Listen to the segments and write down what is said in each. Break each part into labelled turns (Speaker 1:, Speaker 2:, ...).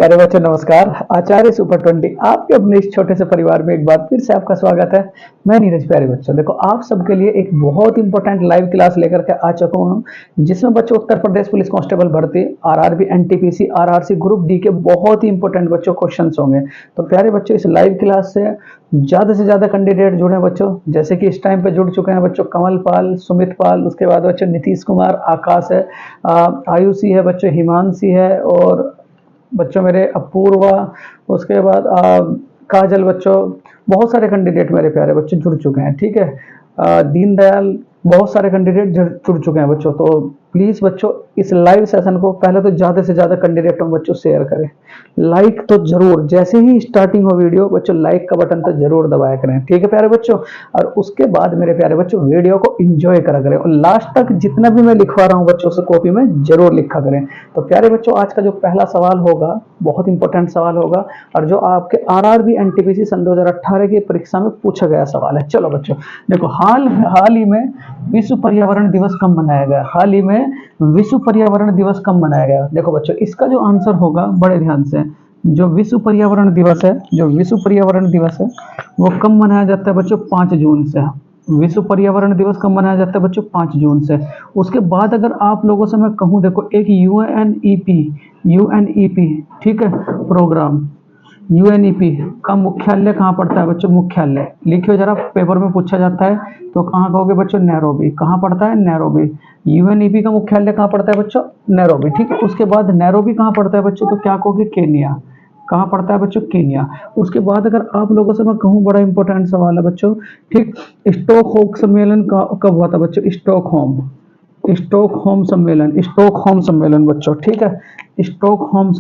Speaker 1: प्यारे बच्चों नमस्कार। आचार्य सुपर 20 आपके अपने इस छोटे से परिवार में एक बार फिर से आपका स्वागत है। मैं नीरज। प्यारे बच्चों देखो आप सबके लिए एक बहुत इंपॉर्टेंट लाइव क्लास लेकर के आ चुका हूँ, जिसमें बच्चों उत्तर प्रदेश पुलिस कांस्टेबल भर्ती, RRB, NTPC, RRC group D के बहुत ही इंपॉर्टेंट बच्चों क्वेश्चन होंगे। तो प्यारे बच्चों इस लाइव क्लास से ज्यादा कैंडिडेट जुड़े बच्चों, जैसे कि इस टाइम पे जुड़ चुके हैं बच्चों कमल पाल, सुमित पाल, उसके बाद बच्चों नीतीश कुमार, आकाश है, आयुषी है बच्चों, हिमांशी है, और बच्चों मेरे अपूर्वा, उसके बाद काजल बच्चों। बहुत सारे कैंडिडेट मेरे प्यारे बच्चों जुड़ चुके हैं। ठीक है, दीनदयाल, बहुत सारे कैंडिडेट जुड़ चुके हैं बच्चों। तो प्लीज बच्चों इस लाइव सेशन को पहले तो ज्यादा से ज्यादा कैंडिडेटों बच्चों शेयर करें। लाइक तो जरूर, जैसे ही स्टार्टिंग हो वीडियो बच्चों लाइक का बटन तो जरूर दबाया करें। ठीक है प्यारे बच्चों, और उसके बाद मेरे प्यारे बच्चों वीडियो को एंजॉय करा करें, और लास्ट तक जितना भी मैं लिखवा रहा हूँ बच्चों से कॉपी में जरूर लिखा करें। तो प्यारे बच्चों आज का जो पहला सवाल होगा बहुत इंपॉर्टेंट सवाल होगा, और जो आपके आरआरबी एनटीपीसी सन 2018 की परीक्षा में पूछा गया सवाल है। चलो बच्चों देखो, हाल ही में विश्व पर्यावरण दिवस कब मनाया गया? हाल ही में विश्व पर्यावरण दिवस कब मनाया गया? देखो बच्चों इसका जो आंसर होगा बड़े ध्यान से, जो विश्व पर्यावरण दिवस है, जो विश्व पर्यावरण दिवस है वो कब मनाया जाता है बच्चों? 5 जून से। विश्व पर्यावरण दिवस कब मनाया जाता है बच्चों? 5 जून से। उसके बाद अगर आप लोगों से मैं कहूँ, देखो एक यूएनईपी, ठीक है, प्रोग्राम, यूएनईपी का मुख्यालय कहाँ पड़ता है बच्चों? मुख्यालय लिखियो जरा, पेपर में पूछा जाता है तो कहाँ कहोगे बच्चों? नैरोबी। कहाँ पड़ता है? नैरोबी। यूएनईपी का मुख्यालय कहाँ पड़ता है बच्चों? नैरोबी। ठीक है, उसके बाद नैरोबी कहाँ पड़ता है बच्चों? तो क्या कहोगे? केनिया। कहाँ पड़ता है बच्चों? केनिया। उसके बाद अगर आप लोगों से मैं कहूँ, बड़ा इंपॉर्टेंट सवाल है बच्चों, ठीक, स्टॉकहोम सम्मेलन कब हुआ था बच्चों? स्टॉकहोम सम्मेलन, स्टॉकहोम सम्मेलन बच्चों, ठीक है, स्टॉकहोम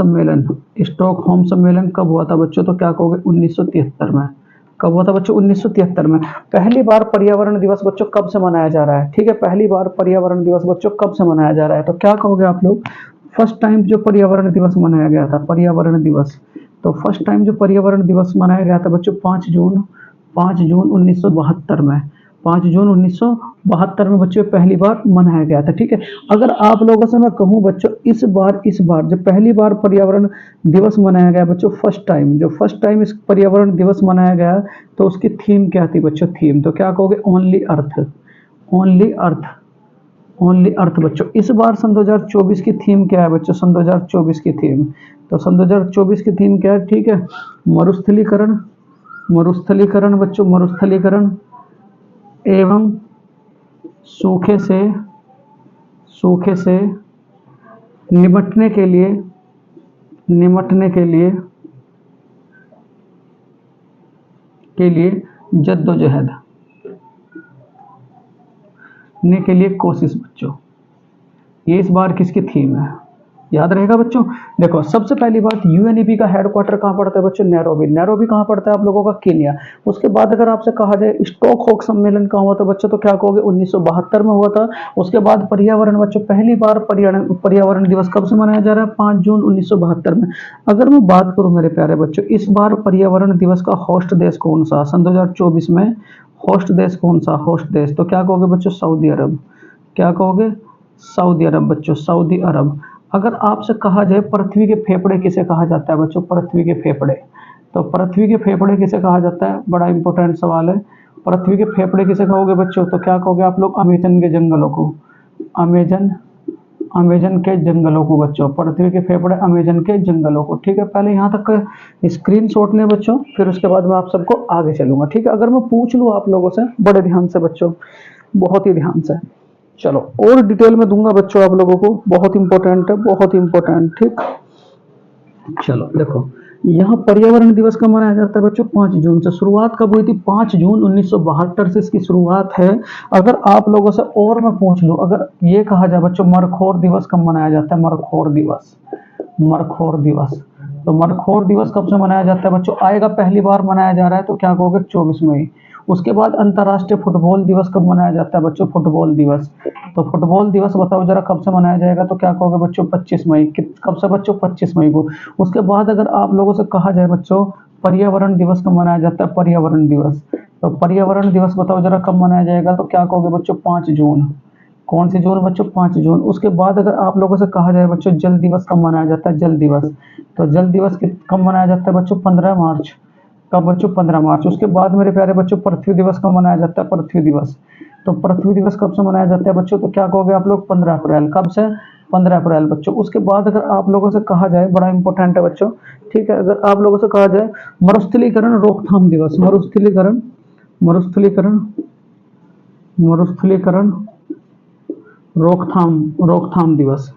Speaker 1: सम्मेलन कब हुआ था बच्चों? तो क्या कहोगे? 1973 में। कब हुआ था बच्चों? 1973 में। पहली बार पर्यावरण दिवस बच्चों कब से मनाया जा रहा है? ठीक है, पहली बार पर्यावरण दिवस बच्चों कब से मनाया जा रहा है? तो क्या कहोगे आप लोग? फर्स्ट टाइम जो पर्यावरण दिवस मनाया गया था, पर्यावरण दिवस, तो फर्स्ट टाइम जो पर्यावरण दिवस मनाया गया था बच्चों 5 जून 1972 में। 5 जून 1972 में बच्चों पहली बार मनाया गया था। ठीक है, अगर आप लोगों से मैं कहूँ बच्चों इस बार जो पहली बार पर्यावरण दिवस मनाया गया बच्चों, फर्स्ट टाइम इस पर्यावरण दिवस मनाया गया, तो उसकी थीम क्या थी बच्चों? थीम तो क्या कहोगे? ओनली अर्थ। ओनली अर्थ, ओनली अर्थ बच्चों। इस बार सन 2024 की थीम क्या है बच्चों? सन 2024 की थीम, तो सन 2024 की थीम क्या है? ठीक है, मरुस्थलीकरण, मरुस्थलीकरण बच्चों, मरुस्थलीकरण एवं सूखे से निपटने के लिए, जद्दोजहद ने के लिए कोशिश बच्चों। ये इस बार किसकी थीम है? याद रहेगा बच्चों। देखो सबसे पहली बात, यूएनईपी का हेडक्वार्टर कहाँ पड़ता है बच्चों? नैरोबी। नैरोबी कहाँ पड़ता है आप लोगों का? केनिया। उसके बाद अगर आपसे कहा जाए स्टॉकहोम सम्मेलन कहाँ हुआ था बच्चों, तो क्या कहोगे? 1972 में हुआ था। उसके बाद पर्यावरण बच्चों, पहली बार पर्यावरण दिवस कब से मनाया जा रहा है? 5 जून 1972 में। अगर मैं बात करूं मेरे प्यारे बच्चों, इस बार पर्यावरण दिवस का होस्ट देश कौन सा? सन 2024 में होस्ट देश कौन सा? होस्ट देश तो क्या कहोगे बच्चों? सऊदी अरब। क्या कहोगे? सऊदी अरब बच्चों, सऊदी अरब। अगर आपसे कहा जाए पृथ्वी के फेफड़े किसे कहा जाता है बच्चों? पृथ्वी के फेफड़े, तो पृथ्वी के फेफड़े किसे कहा जाता है? बड़ा इंपॉर्टेंट सवाल है। पृथ्वी के फेफड़े किसे कहोगे बच्चों? तो क्या कहोगे आप लोग? अमेजन के जंगलों को। अमेजन के जंगलों को बच्चों, पृथ्वी के फेफड़े अमेजन के जंगलों को। ठीक है, पहले यहाँ तक स्क्रीनशॉट लें बच्चों, फिर उसके बाद मैं आप सबको आगे चलूंगा। ठीक है, अगर मैं पूछ लूँ आप लोगों से बड़े ध्यान से बच्चों, बहुत ही ध्यान से, चलो और डिटेल में दूंगा बच्चों आप लोगों को, बहुत इंपॉर्टेंट है, बहुत इंपॉर्टेंट। ठीक, चलो देखो यहाँ पर्यावरण दिवस कब मनाया जाता है बच्चों? 5 जून से। शुरुआत कब हुई थी? 5 जून 1972 से इसकी शुरुआत है। अगर आप लोगों से और मैं पूछ लूं, अगर ये कहा जाए बच्चों मरखोर दिवस कब मनाया जाता है? मरखोर दिवस, मरखोर दिवस, तो मरखोर दिवस कब से मनाया जाता है बच्चों? आएगा, पहली बार मनाया जा रहा है, तो क्या कहोगे? 24 मई। उसके बाद अंतर्राष्ट्रीय फुटबॉल दिवस कब मनाया जाता है बच्चों? फुटबॉल दिवस, तो फुटबॉल दिवस बताओ जरा कब से मनाया जाएगा? तो क्या कहोगे बच्चों? 25 मई। कब से बच्चों? 25 मई को। उसके बाद अगर आप लोगों से कहा जाए बच्चों पर्यावरण दिवस कब मनाया जाता है? पर्यावरण दिवस, तो पर्यावरण दिवस बताओ जरा कब मनाया जाएगा? तो क्या कहोगे बच्चों? 5 जून। कौन सी जून बच्चों? 5 जून। उसके बाद अगर आप लोगों से कहा जाए बच्चों जल दिवस कब मनाया जाता है? जल दिवस, तो जल दिवस कब मनाया जाता है बच्चों? 15 मार्च। कब बच्चों? 15 मार्च। उसके बाद मेरे प्यारे बच्चों पृथ्वी दिवस कब मनाया जाता है? पृथ्वी दिवस, तो पृथ्वी दिवस कब से मनाया जाता है बच्चों? तो क्या कहोगे आप लोग? 15 अप्रैल। कब से? 15 अप्रैल बच्चों। उसके बाद अगर आप लोगों से कहा जाए, बड़ा इंपॉर्टेंट है बच्चों, ठीक है, अगर आप लोगों से कहा जाए मरुस्थलीकरण रोकथाम दिवस, मरुस्थलीकरण, मरुस्थलीकरण, मरुस्थलीकरण रोकथाम, रोकथाम दिवस,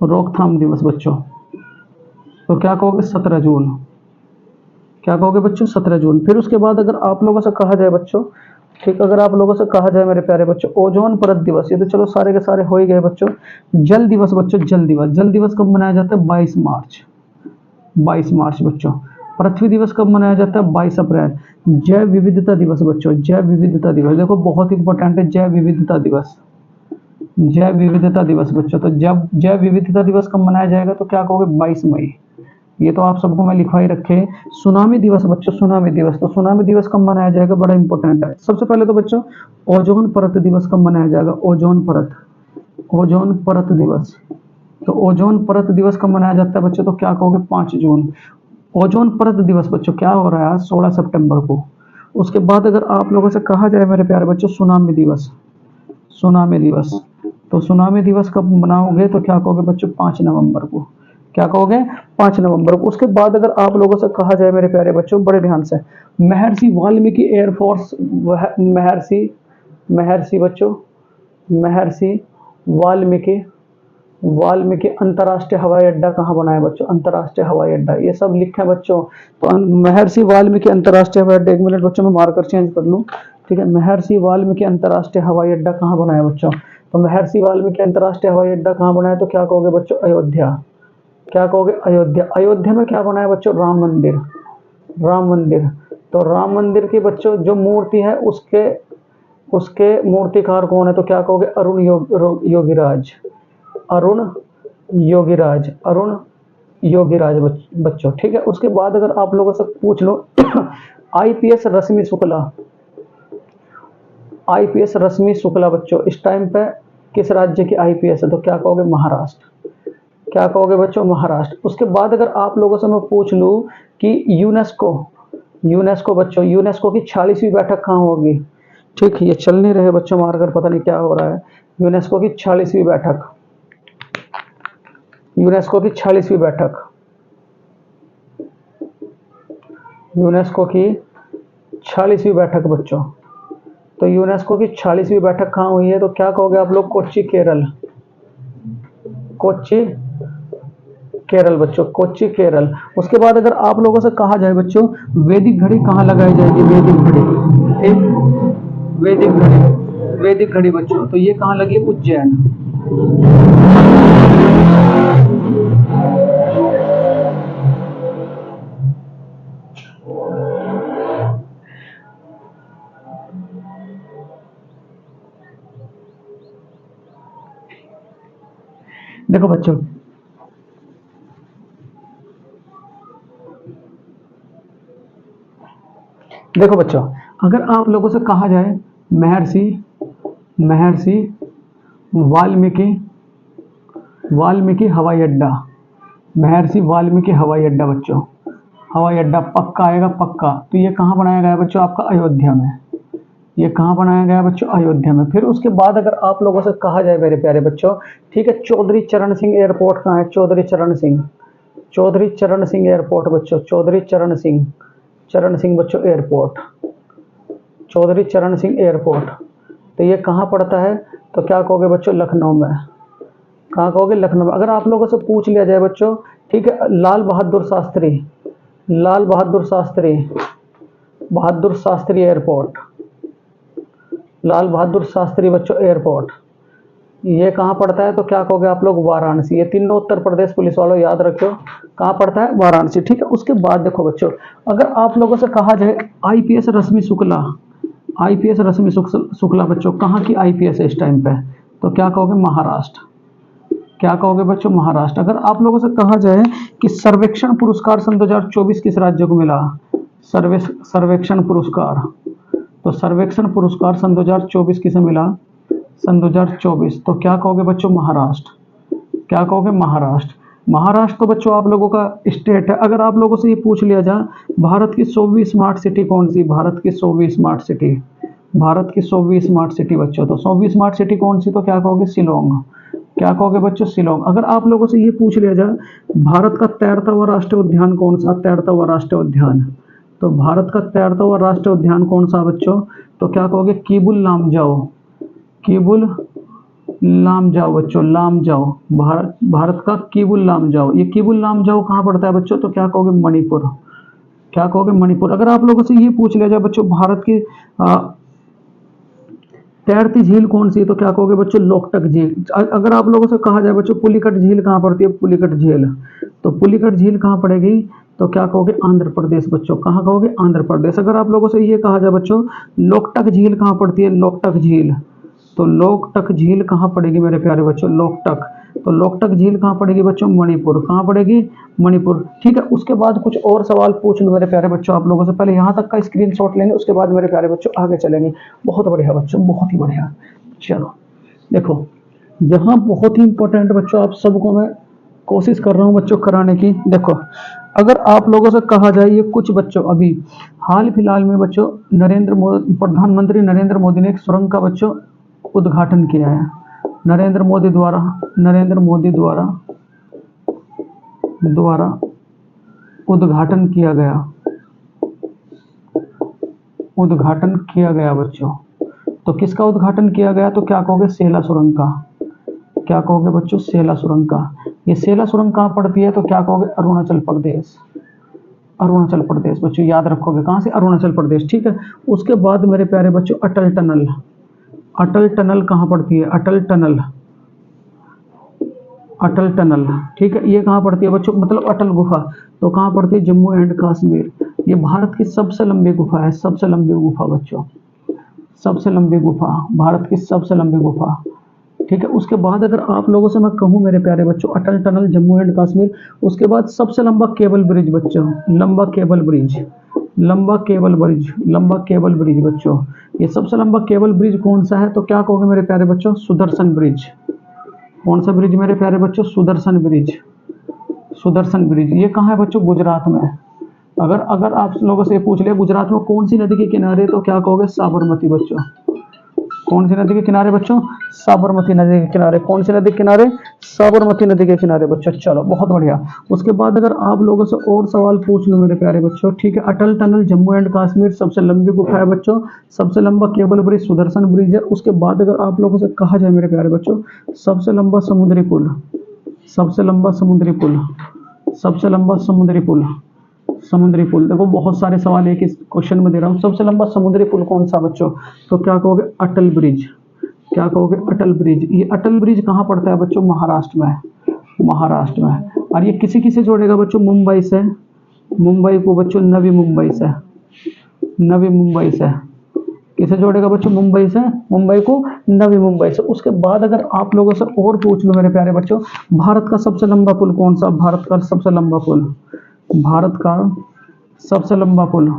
Speaker 1: रोकथाम दिवस बच्चों, तो क्या कहोगे? 17 जून। क्या कहोगे बच्चों? 17 जून। फिर उसके बाद अगर आप लोगों से कहा जाए बच्चों, ठीक, अगर आप लोगों से कहा जाए मेरे प्यारे बच्चों ओजोन परत दिवस, ये तो चलो सारे के सारे हो ही गए बच्चों। जल दिवस बच्चों, जल दिवस, जल दिवस कब मनाया जाता है? 22 मार्च, 22 मार्च बच्चों। पृथ्वी दिवस कब मनाया जाता है? 22 अप्रैल। जैव विविधता दिवस बच्चों, जैव विविधता दिवस, देखो बहुत इंपॉर्टेंट है जैव विविधता दिवस, जैव विविधता दिवस बच्चों। तो जब जैव विविधता दिवस कब मनाया जाएगा? तो क्या कहोगे? 22 मई। ये तो आप सबको मैं लिखवाई रखे। सुनामी दिवस बच्चों, सुनामी दिवस, तो सुनामी दिवस कब मनाया जाएगा? बड़ा इंपॉर्टेंट है। सबसे पहले तो बच्चों ओजोन परत दिवस कब मनाया जाएगा? ओजोन परत, ओजोन परत दिवस, तो ओजोन परत दिवस कब मनाया जाता है बच्चों? तो क्या कहोगे? 5 जून। ओजोन परत दिवस बच्चों क्या हो रहा है? 16 सितंबर को। उसके बाद अगर आप लोगों से कहा जाए मेरे प्यारे बच्चों सुनामी दिवस, सुनामी दिवस, तो सुनामी दिवस कब मनाओगे? तो क्या कहोगे बच्चों? 5 नवंबर को। क्या कहोगे? 5 नवंबर को। उसके बाद अगर आप लोगों से कहा जाए मेरे प्यारे बच्चों, बड़े ध्यान से, महर्षि वाल्मीकि एयरफोर्स, महर्षि, महर्षि बच्चों, महर्षि वाल्मीकि, वाल्मीकि अंतर्राष्ट्रीय हवाई अड्डा कहाँ बना है बच्चों? अंतर्राष्ट्रीय हवाई अड्डा, ये सब लिखे हैं बच्चों। तो महर्षि वाल्मीकि अंतर्राष्ट्रीय हवाई अड्डा, 1 मिनट बच्चों मैं मार्कर चेंज कर लूँ, ठीक है। महर्षि वाल्मीकि अंतर्राष्ट्रीय हवाई अड्डा कहाँ बना है बच्चों? तो महर्षि वाल्मीकि अंतर्राष्ट्रीय हवाई अड्डा कहाँ बना है? तो क्या कहोगे बच्चों? अयोध्या। क्या कहोगे? अयोध्या। अयोध्या में क्या बना है बच्चों? राम मंदिर, राम मंदिर। तो राम मंदिर की बच्चों जो मूर्ति है उसके, उसके मूर्तिकार कौन है? तो क्या कहोगे? अरुण योगीराज, अरुण योगीराज, अरुण योगीराज बच्चों, ठीक है। उसके बाद अगर आप लोगों से पूछ लो आईपीएस रश्मि शुक्ला, आईपीएस रश्मि शुक्ला बच्चों इस टाइम पे किस राज्य की आईपीएस है? तो क्या कहोगे? महाराष्ट्र। क्या कहोगे बच्चों? महाराष्ट्र। उसके बाद अगर आप लोगों से मैं पूछ लूं कि यूनेस्को, यूनेस्को बच्चों, यूनेस्को की 46वीं बैठक कहाँ होगी? ठीक है, ये चल नहीं रहे बच्चों मार्कर, पता नहीं क्या हो रहा है। यूनेस्को की 46वीं बैठक, यूनेस्को की 46वीं बैठक, यूनेस्को की 46वीं बैठक बच्चों। तो यूनेस्को की 46वीं बैठक कहाँ हुई है? तो क्या कहोगे आप लोग? कोच्चि केरल, कोच्चि केरल बच्चों, कोच्चि केरल। उसके बाद अगर आप लोगों से कहा जाए बच्चों वैदिक घड़ी कहाँ लगाई जाएगी? वैदिक घड़ी, ठीक, वैदिक घड़ी, वैदिक घड़ी बच्चों, तो ये कहाँ लगी? उज्जैन। देखो बच्चों, देखो बच्चों, अगर आप लोगों से कहा जाए महर्षि, महर्षि वाल्मीकि, वाल्मीकि हवाई अड्डा, महर्षि वाल्मीकि हवाई अड्डा बच्चों, हवाई अड्डा पक्का आएगा, पक्का। तो ये कहाँ बनाया गया है बच्चों? आपका अयोध्या में। ये कहाँ बनाया गया है बच्चों? अयोध्या में। फिर उसके बाद अगर आप लोगों से कहा जाए मेरे प्यारे बच्चों, ठीक है, चौधरी चरण सिंह एयरपोर्ट कहाँ है? चौधरी चरण सिंह, चौधरी चरण सिंह एयरपोर्ट बच्चों, चौधरी चरण सिंह, चरण सिंह बच्चों एयरपोर्ट, चौधरी चरण सिंह एयरपोर्ट। तो ये कहाँ पड़ता है? तो क्या कहोगे बच्चों? लखनऊ में। कहाँ कहोगे? लखनऊ में। अगर आप लोगों से पूछ लिया जाए बच्चों, ठीक है, लाल बहादुर शास्त्री, लाल बहादुर शास्त्री, बहादुर शास्त्री एयरपोर्ट, लाल बहादुर शास्त्री बच्चों एयरपोर्ट, ये कहाँ पड़ता है? तो क्या कहोगे आप लोग? वाराणसी। ये तीनों उत्तर प्रदेश पुलिस वालों याद रखो, कहाँ पड़ता है? वाराणसी, ठीक है। उसके बाद देखो बच्चों, अगर आप लोगों से कहा जाए आईपीएस रश्मि शुक्ला, आईपीएस रश्मि शुक्ला बच्चों कहाँ की आईपीएस है इस टाइम पे? तो क्या कहोगे? महाराष्ट्र। क्या कहोगे बच्चों? महाराष्ट्र। अगर आप लोगों से कहा जाए कि सर्वेक्षण पुरस्कार सन 2024 किस राज्य को मिला? सर्वेक्षण पुरस्कार, तो सर्वेक्षण पुरस्कार सन 2024 किसे मिला? सन 2024, तो क्या कहोगे बच्चों? महाराष्ट्र। क्या कहोगे? महाराष्ट्र। महाराष्ट्र तो बच्चों आप लोगों का स्टेट है। अगर आप लोगों से ये पूछ लिया जाए भारत की 100वीं स्मार्ट सिटी कौन सी? भारत की 100वीं स्मार्ट सिटी, भारत की 100वीं स्मार्ट सिटी बच्चों, तो 100वीं स्मार्ट सिटी कौन सी? तो क्या कहोगे? शिलोंग। क्या कहोगे बच्चों? शिलोंग। अगर आप लोगों से ये पूछ लिया जाए भारत का तैरता हुआ राष्ट्रीय उद्यान कौन सा? तैरता हुआ राष्ट्रीय उद्यान, तो भारत का तैरता हुआ राष्ट्रीय उद्यान कौन सा बच्चों? तो क्या कहोगे? कीबुल लामजाओ। कीबुल लामजाओ बच्चों, लामजाओ। भारत का कीबुल लामजाओ। ये कीबुल लामजाओ कहाँ पड़ता है बच्चों? तो क्या कहोगे? मणिपुर। क्या कहोगे? मणिपुर। अगर आप लोगों से ये पूछ लिया जाए बच्चों भारत की तैरती झील कौन सी है? तो क्या कहोगे बच्चों? लोकटक झील। अगर आप लोगों से कहा जाए बच्चों पुलिकट झील कहाँ पड़ती है? पुलिकट झील, तो पुलिकट झील कहाँ पड़ेगी? तो क्या कहोगे? आंध्र प्रदेश बच्चों। कहाँ कहोगे? आंध्र प्रदेश। अगर आप लोगों से ये कहा जाए बच्चों लोकटक झील कहाँ पड़ती है? लोकटक झील, तो लोकटक झील कहाँ पड़ेगी मेरे प्यारे बच्चों? लोकटक। तो लोकटक झील कहाँ पड़ेगी बच्चों? मणिपुर। कहाँ पड़ेगी? मणिपुर। ठीक है, उसके बाद कुछ और सवाल पूछ लूँ मेरे प्यारे बच्चों आप लोगों से। पहले यहाँ तक का स्क्रीनशॉट लेंगे, उसके बाद मेरे प्यारे बच्चों आगे चलेंगे। बहुत बढ़िया बच्चों, बहुत ही बढ़िया। चलो देखो, यहाँ बहुत ही इंपॉर्टेंट बच्चों आप सबको मैं कोशिश कर रहा हूँ बच्चों कराने की। देखो, अगर आप लोगों से कहा जाए ये कुछ बच्चों अभी हाल फिलहाल में बच्चों प्रधानमंत्री नरेंद्र मोदी ने एक सुरंग का बच्चों उद्घाटन किया है। नरेंद्र मोदी द्वारा उद्घाटन किया गया, उद्घाटन किया गया बच्चों। तो किसका उद्घाटन किया गया? तो क्या कहोगे? सेला सुरंग का। क्या कहोगे बच्चों? सेला सुरंग का। ये सेला सुरंग कहाँ पड़ती है? तो क्या कहोगे? अरुणाचल प्रदेश। अरुणाचल प्रदेश बच्चों, याद रखोगे कहाँ से? अरुणाचल प्रदेश। ठीक है, उसके बाद मेरे प्यारे बच्चों अटल टनल। अटल टनल कहाँ पड़ती है? अटल टनल, अटल टनल। ठीक है, ये कहाँ पड़ती है बच्चों? मतलब अटल गुफा, तो कहाँ पड़ती है? जम्मू एंड कश्मीर। ये भारत की सबसे लंबी गुफा है, सबसे लंबी गुफा बच्चों, सबसे लंबी गुफा, भारत की सबसे लंबी गुफा। ठीक है, उसके बाद अगर आप लोगों से मैं कहूँ मेरे प्यारे बच्चों अटल टनल, जम्मू एंड कश्मीर, उसके बाद सबसे लंबा केबल ब्रिज बच्चों, लंबा केबल ब्रिज, लंबा केबल ब्रिज, लंबा केबल ब्रिज बच्चों। ये सबसे लंबा केबल ब्रिज कौन सा है? तो क्या कहोगे मेरे प्यारे बच्चों? सुदर्शन ब्रिज। कौन सा ब्रिज मेरे प्यारे बच्चों? सुदर्शन ब्रिज। सुदर्शन ब्रिज ये कहाँ है बच्चों? गुजरात में। अगर अगर आप लोगों से पूछ लिया गुजरात में कौन सी नदी के किनारे, तो क्या कहोगे? साबरमती बच्चों। कौन सी नदी के किनारे बच्चों? साबरमती नदी के किनारे। कौन सी नदी के किनारे? साबरमती नदी के किनारे बच्चों। चलो बहुत बढ़िया। उसके बाद अगर आप लोगों से और सवाल पूछ लूँ मेरे प्यारे बच्चों, ठीक है, अटल टनल, जम्मू एंड कश्मीर, सबसे लंबी गुफा है बच्चों, सबसे लंबा केबल ब्रिज सुदर्शन ब्रिज है। उसके बाद अगर आप लोगों से कहा जाए मेरे प्यारे बच्चों सबसे लंबा समुद्री पुल, सबसे लंबा समुद्री पुल, सबसे लंबा समुद्री पुल, समुद्री पुल। देखो बहुत सारे सवाल एक ही क्वेश्चन में दे रहा हूँ। सबसे लंबा समुद्री पुल कौन सा बच्चों? तो क्या कहोगे? अटल ब्रिज। क्या कहोगे? अटल ब्रिज। ये अटल ब्रिज कहाँ पड़ता है बच्चों? महाराष्ट्र में, महाराष्ट्र में। और ये किसी किसे जोड़ेगा बच्चों? मुंबई से, मुंबई को बच्चों नवी मुंबई से, नवी मुंबई से। किसे जोड़ेगा बच्चों? मुंबई से, मुंबई को नवी मुंबई से। उसके बाद अगर आप लोगों से और पूछ लो मेरे प्यारे बच्चों भारत का सबसे लंबा पुल कौन सा? भारत का सबसे लंबा पुल, भारत का सबसे लंबा पुल,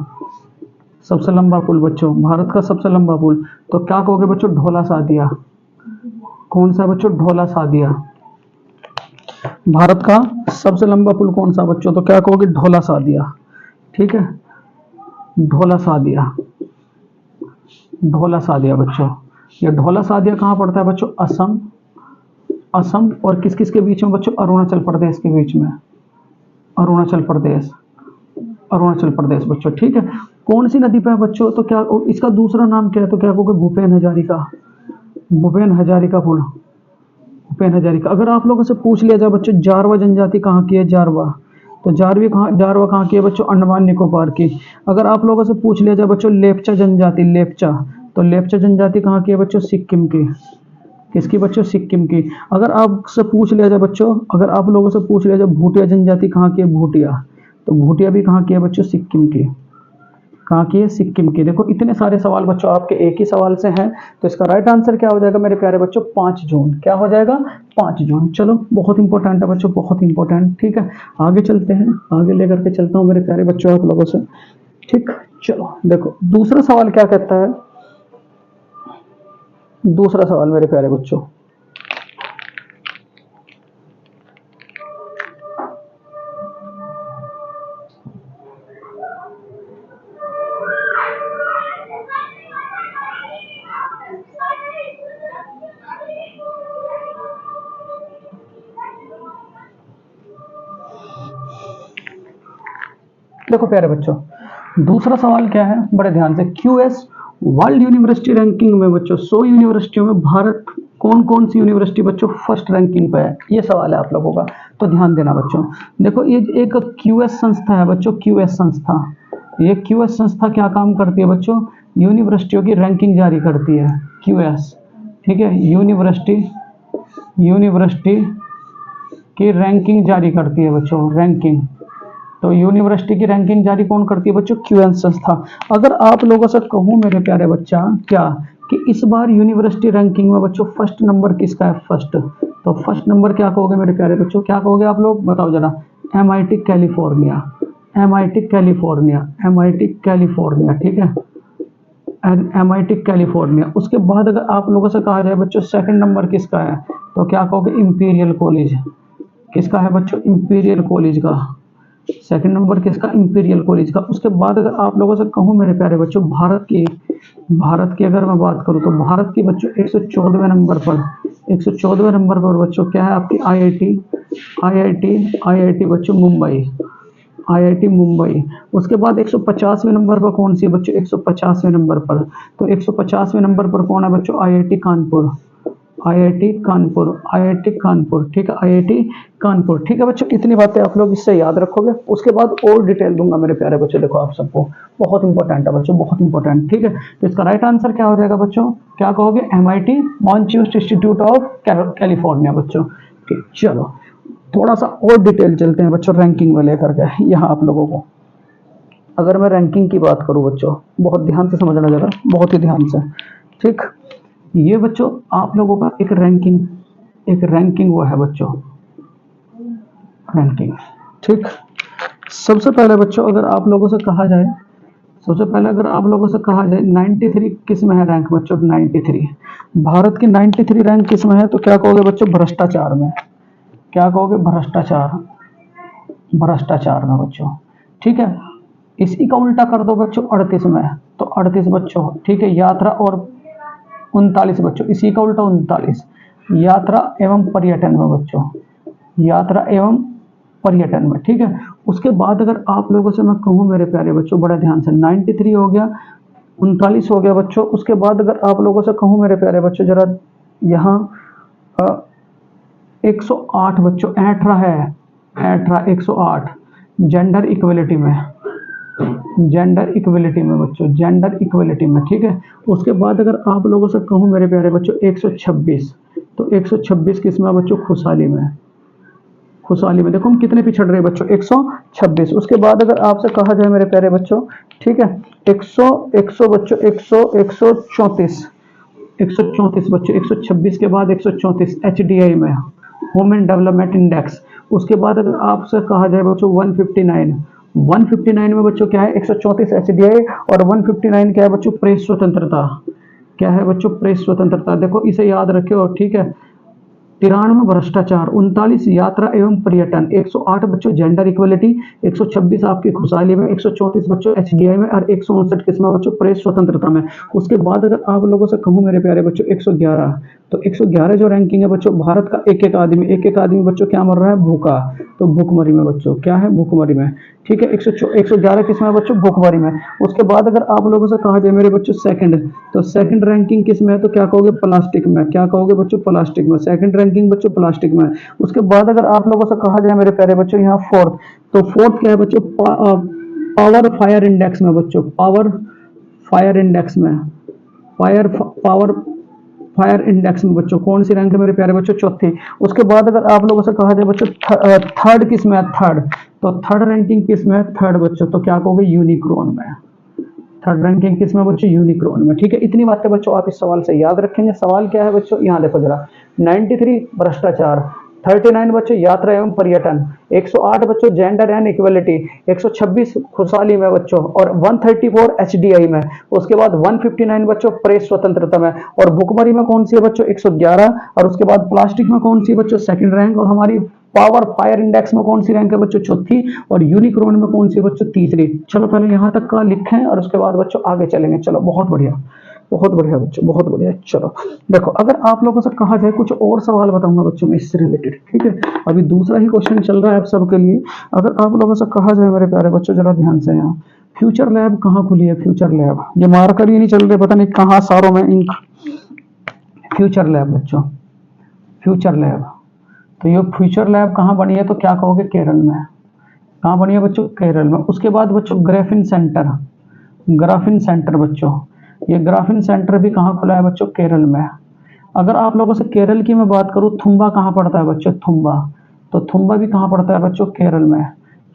Speaker 1: सबसे लंबा पुल बच्चों, भारत का सबसे लंबा पुल। तो क्या कहोगे बच्चों? ढोला सादिया। कौन सा बच्चों? ढोला सादिया। भारत का सबसे लंबा पुल कौन सा बच्चों? तो क्या कहोगे? ढोला सादिया। ठीक है, ढोला सादिया, ढोला सादिया बच्चों। ये ढोला सादिया कहाँ पड़ता है बच्चों? असम, असम और किस किस के बीच में बच्चों? अरुणाचल प्रदेश के बीच में, अरुणाचल प्रदेश, अरुणाचल प्रदेश बच्चों। ठीक है, कौन सी नदी पे है बच्चों? तो क्या इसका दूसरा नाम क्या है? तो क्या कहोगे? भूपेन हजारिका, भूपेन हजारिका पुल, भूपेन हजारिका। अगर आप लोगों से पूछ लिया जाए बच्चों जारवा जनजाति कहाँ की है? जारवा, तो जारवा कहाँ की है बच्चों? अंडमान निकोबार की। अगर आप लोगों से पूछ लिया जाए बच्चों लेपचा जनजाति, लेपचा, तो लेपचा जनजाति कहाँ की है बच्चों? सिक्किम की। किसकी बच्चों? सिक्किम की। अगर आपसे पूछ लिया जाए बच्चों, अगर आप लोगों से पूछ लिया जाए भूटिया जनजाति कहाँ की है? भूटिया, तो भूटिया भी कहाँ की है बच्चों? सिक्किम की। कहाँ की है? सिक्किम की। देखो इतने सारे सवाल बच्चों आपके एक ही सवाल से हैं, तो इसका राइट आंसर क्या हो जाएगा मेरे प्यारे बच्चों? 5 जून। क्या हो जाएगा? 5 जून। चलो बहुत इंपॉर्टेंट है बच्चों, बहुत इंपॉर्टेंट। ठीक है, आगे चलते हैं, आगे लेकर के चलता हूँ मेरे प्यारे बच्चों आप लोगों से। ठीक, चलो देखो दूसरा सवाल क्या कहता है, दूसरा सवाल मेरे प्यारे बच्चों, देखो प्यारे बच्चों, दूसरा सवाल क्या है, बड़े ध्यान से। क्यूएस वर्ल्ड यूनिवर्सिटी रैंकिंग में बच्चों 100 यूनिवर्सिटियों में भारत कौन कौन सी यूनिवर्सिटी बच्चों फर्स्ट रैंकिंग पे है, ये सवाल है आप लोगों का, तो ध्यान देना बच्चों। देखो ये एक क्यूएस संस्था है बच्चों, क्यूएस संस्था। ये क्यूएस संस्था क्या काम करती है बच्चों, यूनिवर्सिटियों की रैंकिंग जारी करती है, क्यूएस, ठीक है। यूनिवर्सिटी की रैंकिंग जारी करती है बच्चों, रैंकिंग। तो यूनिवर्सिटी की रैंकिंग जारी कौन करती है बच्चों, क्यूएस संस्था। अगर आप लोगों से कहूं मेरे प्यारे बच्चा क्या, कि इस बार यूनिवर्सिटी रैंकिंग में बच्चों फर्स्ट नंबर किसका है, फर्स्ट, तो फर्स्ट नंबर क्या कहोगे मेरे प्यारे बच्चों, क्या कहोगे आप लोग, बताओ जरा। MIT California, MIT California, MIT California, ठीक है, एमआईटी कैलिफोर्निया। उसके बाद अगर आप लोगों से कहा जाए बच्चों सेकंड नंबर किसका है, तो क्या कहोगे, इंपीरियल कॉलेज। किसका है बच्चों, इंपीरियल कॉलेज का। सेकंड नंबर किसका, इंपीरियल कॉलेज का। उसके बाद अगर आप लोगों से कहूं मेरे प्यारे बच्चों भारत की अगर मैं बात करूं, तो भारत की बच्चों 114वें नंबर पर, 114वें नंबर पर बच्चों क्या है आपकी, आईआईटी बच्चों मुंबई, आईआईटी मुंबई। उसके बाद 150वें नंबर पर कौन सी है बच्चों, 150वें नंबर पर, तो 150वें नंबर पर कौन है बच्चों, IIT Kanpur, IIT Kanpur, IIT Kanpur, ठीक है, आईआईटी कानपुर, ठीक है बच्चों। इतनी बातें आप लोग इससे याद रखोगे। उसके बाद और डिटेल दूंगा मेरे प्यारे बच्चों, देखो आप सबको, बहुत इंपॉर्टेंट है बच्चों, बहुत इंपॉर्टेंट, ठीक है। तो इसका राइट आंसर क्या हो जाएगा बच्चों, क्या कहोगे, एमआईटी मॉन्ट्यूस इंस्टीट्यूट ऑफ कैलिफोर्निया बच्चों, ठीक। चलो थोड़ा सा और डिटेल चलते हैं बच्चों रैंकिंग में लेकर के। यहाँ आप लोगों को अगर मैं रैंकिंग की बात करूँ बच्चों, बहुत ध्यान से समझना जरा, बहुत ही ध्यान से, ठीक। ये बच्चों आप लोगों का एक रैंकिंग वो है बच्चों, रैंकिंग, ठीक। सबसे पहले बच्चों अगर आप लोगों से कहा जाए, सबसे पहले अगर आप लोगों से कहा जाए 93 किस में है रैंक बच्चों, 93 भारत की 93 रैंक किस में है, तो क्या कहोगे बच्चों, भ्रष्टाचार में। क्या कहोगे, भ्रष्टाचार, भ्रष्टाचार में बच्चों, ठीक है। इसी का उल्टा कर दो बच्चों 38 में, तो 38 बच्चों, ठीक है। यात्रा और 39 बच्चों, इसी का उल्टा 39, यात्रा एवं पर्यटन में बच्चों, यात्रा एवं पर्यटन में, ठीक है। उसके बाद अगर आप लोगों से मैं कहूँ मेरे प्यारे बच्चों, बड़ा ध्यान से, 93 हो गया, 39 हो गया बच्चों। उसके बाद अगर आप लोगों से कहूँ मेरे प्यारे बच्चों जरा, यहाँ 108 बच्चों, 18 है, 18, 108 जेंडर इक्वलिटी में, जेंडर इक्वलिटी में बच्चों, जेंडर इक्वलिटी में, ठीक है। उसके बाद अगर आप लोगों से कहूँ मेरे प्यारे बच्चों 126, तो 126 किस में बच्चों, खुशहाली में, खुशहाली में। देखो हम कितने पिछड़ रहे हैं बच्चों, 126। उसके बाद अगर आपसे कहा जाए मेरे प्यारे बच्चों, ठीक है, 100 बच्चों, 134, 134 बच्चों, 126 के बाद 134 एचडीआई में, ह्यूमन डेवलपमेंट इंडेक्स। उसके बाद अगर आपसे कहा जाए बच्चों 159, 159 में बच्चों क्या है, 134 एचडीआई, और 159 क्या है बच्चों, प्रेस स्वतंत्रता। क्या है बच्चों, प्रेस स्वतंत्रता। देखो इसे याद रखियो, ठीक है। 93 भ्रष्टाचार, 39 यात्रा एवं पर्यटन, 108 बच्चों जेंडर इक्वलिटी, 126 आपकी खुशहाली में, 134 बच्चों एचडीआई में, और 159 किसमें बच्चों, प्रेस स्वतंत्रता में। उसके बाद अगर आप लोगों से कहूँ मेरे प्यारे बच्चों 111, तो 111 जो रैंकिंग है बच्चों, भारत का एक एक आदमी बच्चों क्या मर रहा है, भूखा, तो भूखमरी में बच्चों, क्या है, भूखमरी में, ठीक है। 111 किसमें है बच्चों, भूखमरी में। उसके बाद अगर आप लोगों से कहा जाए मेरे बच्चों सेकंड, तो सेकंड रैंकिंग किस में है, तो क्या कहोगे, प्लास्टिक में। क्या कहोगे बच्चों, प्लास्टिक में, सेकंड रैंकिंग बच्चों प्लास्टिक में। उसके बाद अगर आप लोगों से कहा जाए मेरे प्यारे बच्चों यहाँ फोर्थ, तो फोर्थ क्या है बच्चों, पावर फायर इंडेक्स में बच्चों, पावर फायर इंडेक्स में, पावर फायर इंडेक्स में बच्चों कौन सी रैंक है मेरे प्यारे बच्चों, चौथी। उसके बाद अगर आप लोगों से कहा जाए बच्चों थर्ड किस में है, थर्ड, तो थर्ड रैंकिंग किस में है, थर्ड बच्चों, तो क्या कहोगे, यूनिक्रॉन में। थर्ड रैंकिंग किस में बच्चों, यूनिक्रॉन में, ठीक है। इतनी बातें बच्चों आप इस सवाल से याद रखेंगे। सवाल क्या है बच्चों, यहाँ देखो जरा, 93 भ्रष्टाचार, 39 बच्चों यात्रा एवं पर्यटन, 108 बच्चों जेंडर एंड इक्वलिटी, 126 खुशहाली में बच्चों, और 134 एचडीआई में। उसके बाद 159 बच्चों प्रेस स्वतंत्रता में, और भुखमरी में कौन सी है बच्चों 111, और उसके बाद प्लास्टिक में कौन सी है बच्चों सेकंड रैंक, और हमारी पावर फायर इंडेक्स में कौन सी रैंक है बच्चों चौथी, और यूनिक्रोन में कौन सी है बच्चों तीसरी। चलो पहले यहाँ तक का लिखें और उसके बाद बच्चों आगे चलेंगे। चलो बहुत बढ़िया, बहुत बढ़िया बच्चों, बहुत बढ़िया। चलो देखो, अगर आप लोगों से कहा जाए कुछ और सवाल बताऊंगा बच्चों मैं इससे रिलेटेड, ठीक है। अभी दूसरा ही क्वेश्चन चल रहा है आप सबके लिए। अगर आप लोगों से कहा जाए मेरे प्यारे बच्चों, जरा ध्यान से, यहाँ फ्यूचर लैब कहाँ खुली है? फ्यूचर लैब, ये मार्कर ही नहीं चल रहे, पता नहीं कहाँ सारों में इंक। फ्यूचर लैब बच्चों, फ्यूचर लैब, तो ये फ्यूचर लैब कहाँ बनी है? तो क्या कहोगे? केरल में। कहाँ बनी है बच्चों? केरल में। उसके बाद बच्चों ग्राफिन सेंटर, ग्राफिन सेंटर बच्चों, ये ग्राफिन सेंटर भी कहाँ खुला है बच्चों? केरल में। अगर आप लोगों से केरल की मैं बात करूँ, थुम्बा कहाँ पड़ता है बच्चों? थुम्बा, तो थुम्बा भी कहाँ पड़ता है बच्चों? केरल में,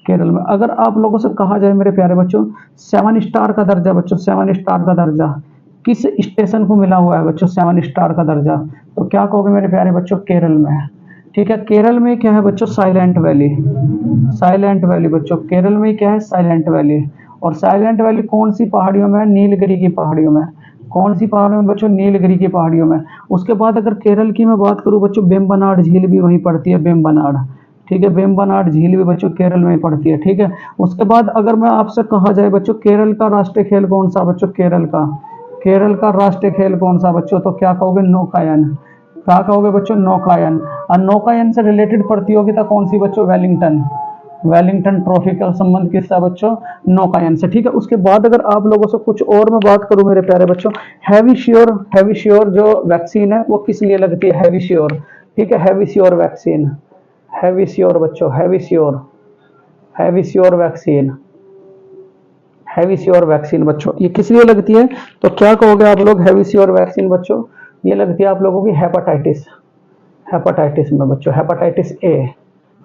Speaker 1: केरल में। अगर आप लोगों से कहा जाए मेरे प्यारे बच्चों, 7 स्टार का दर्जा बच्चों, 7 स्टार का दर्जा किस स्टेशन को मिला हुआ है बच्चों? 7 स्टार का दर्जा, तो क्या कहोगे मेरे प्यारे बच्चों? केरल में। ठीक है, केरल में क्या है बच्चों? साइलेंट वैली, साइलेंट वैली बच्चों, केरल में क्या है? Silent valley. और साइलेंट वैली कौन सी पहाड़ियों में है? नीलगिरी की पहाड़ियों में। कौन सी पहाड़ियों में बच्चों? नीलगिरी की पहाड़ियों में। उसके बाद अगर केरल की मैं बात करूं बच्चों, वेम्बनाड झील भी वहीं पड़ती है, वेम्बनाड। ठीक है, वेम्बनाड झील भी बच्चों केरल में ही पड़ती है, ठीक है। उसके बाद अगर मैं आपसे कहा जाए बच्चों, केरल का राष्ट्रीय खेल कौन सा बच्चों? केरल का, केरल का राष्ट्रीय खेल कौन सा बच्चों? तो क्या कहोगे? नौकायन। क्या कहोगे बच्चों? नौकायन। और नौकायन से रिलेटेड प्रतियोगिता कौन सी बच्चों? वेलिंगटन, वेलिंगटन ट्रॉफी का संबंध किसका बच्चों? नौकायन से। ठीक है, उसके बाद अगर आप लोगों से कुछ और मैं बात करूं मेरे प्यारे बच्चों, हैवीश्योर, हैवीश्योर जो वैक्सीन है वो किस लिए लगती है? हैवीश्योर, ठीक है, हैवीश्योर वैक्सीन, हैवीश्योर बच्चों, हैवीश्योर, हैवीश्योर वैक्सीन, हैवीश्योर वैक्सीन बच्चों, ये किस लिए लगती है? तो क्या कहोगे आप लोग? हैवीश्योर वैक्सीन बच्चों ये लगती है आप लोगों की हेपाटाइटिस, हेपाटाइटिस में बच्चों, हेपाटाइटिस ए,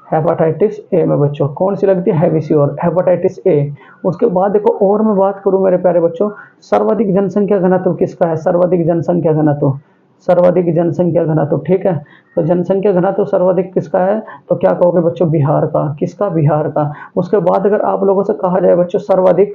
Speaker 1: हेपाटाइटिस ए में बच्चों कौन सी लगती है? हैवीश्योर, हेपाटाइटिस ए। उसके बाद देखो, और मैं बात करूं मेरे प्यारे बच्चों, सर्वाधिक जनसंख्या घनत्व किसका है? सर्वाधिक जनसंख्या घनत्व, सर्वाधिक जनसंख्या घनत्व, ठीक है। तो जनसंख्या घनत्व सर्वाधिक किसका है? तो क्या कहोगे बच्चों? बिहार का। किसका? बिहार का। उसके बाद अगर आप लोगों से कहा जाए बच्चों, सर्वाधिक,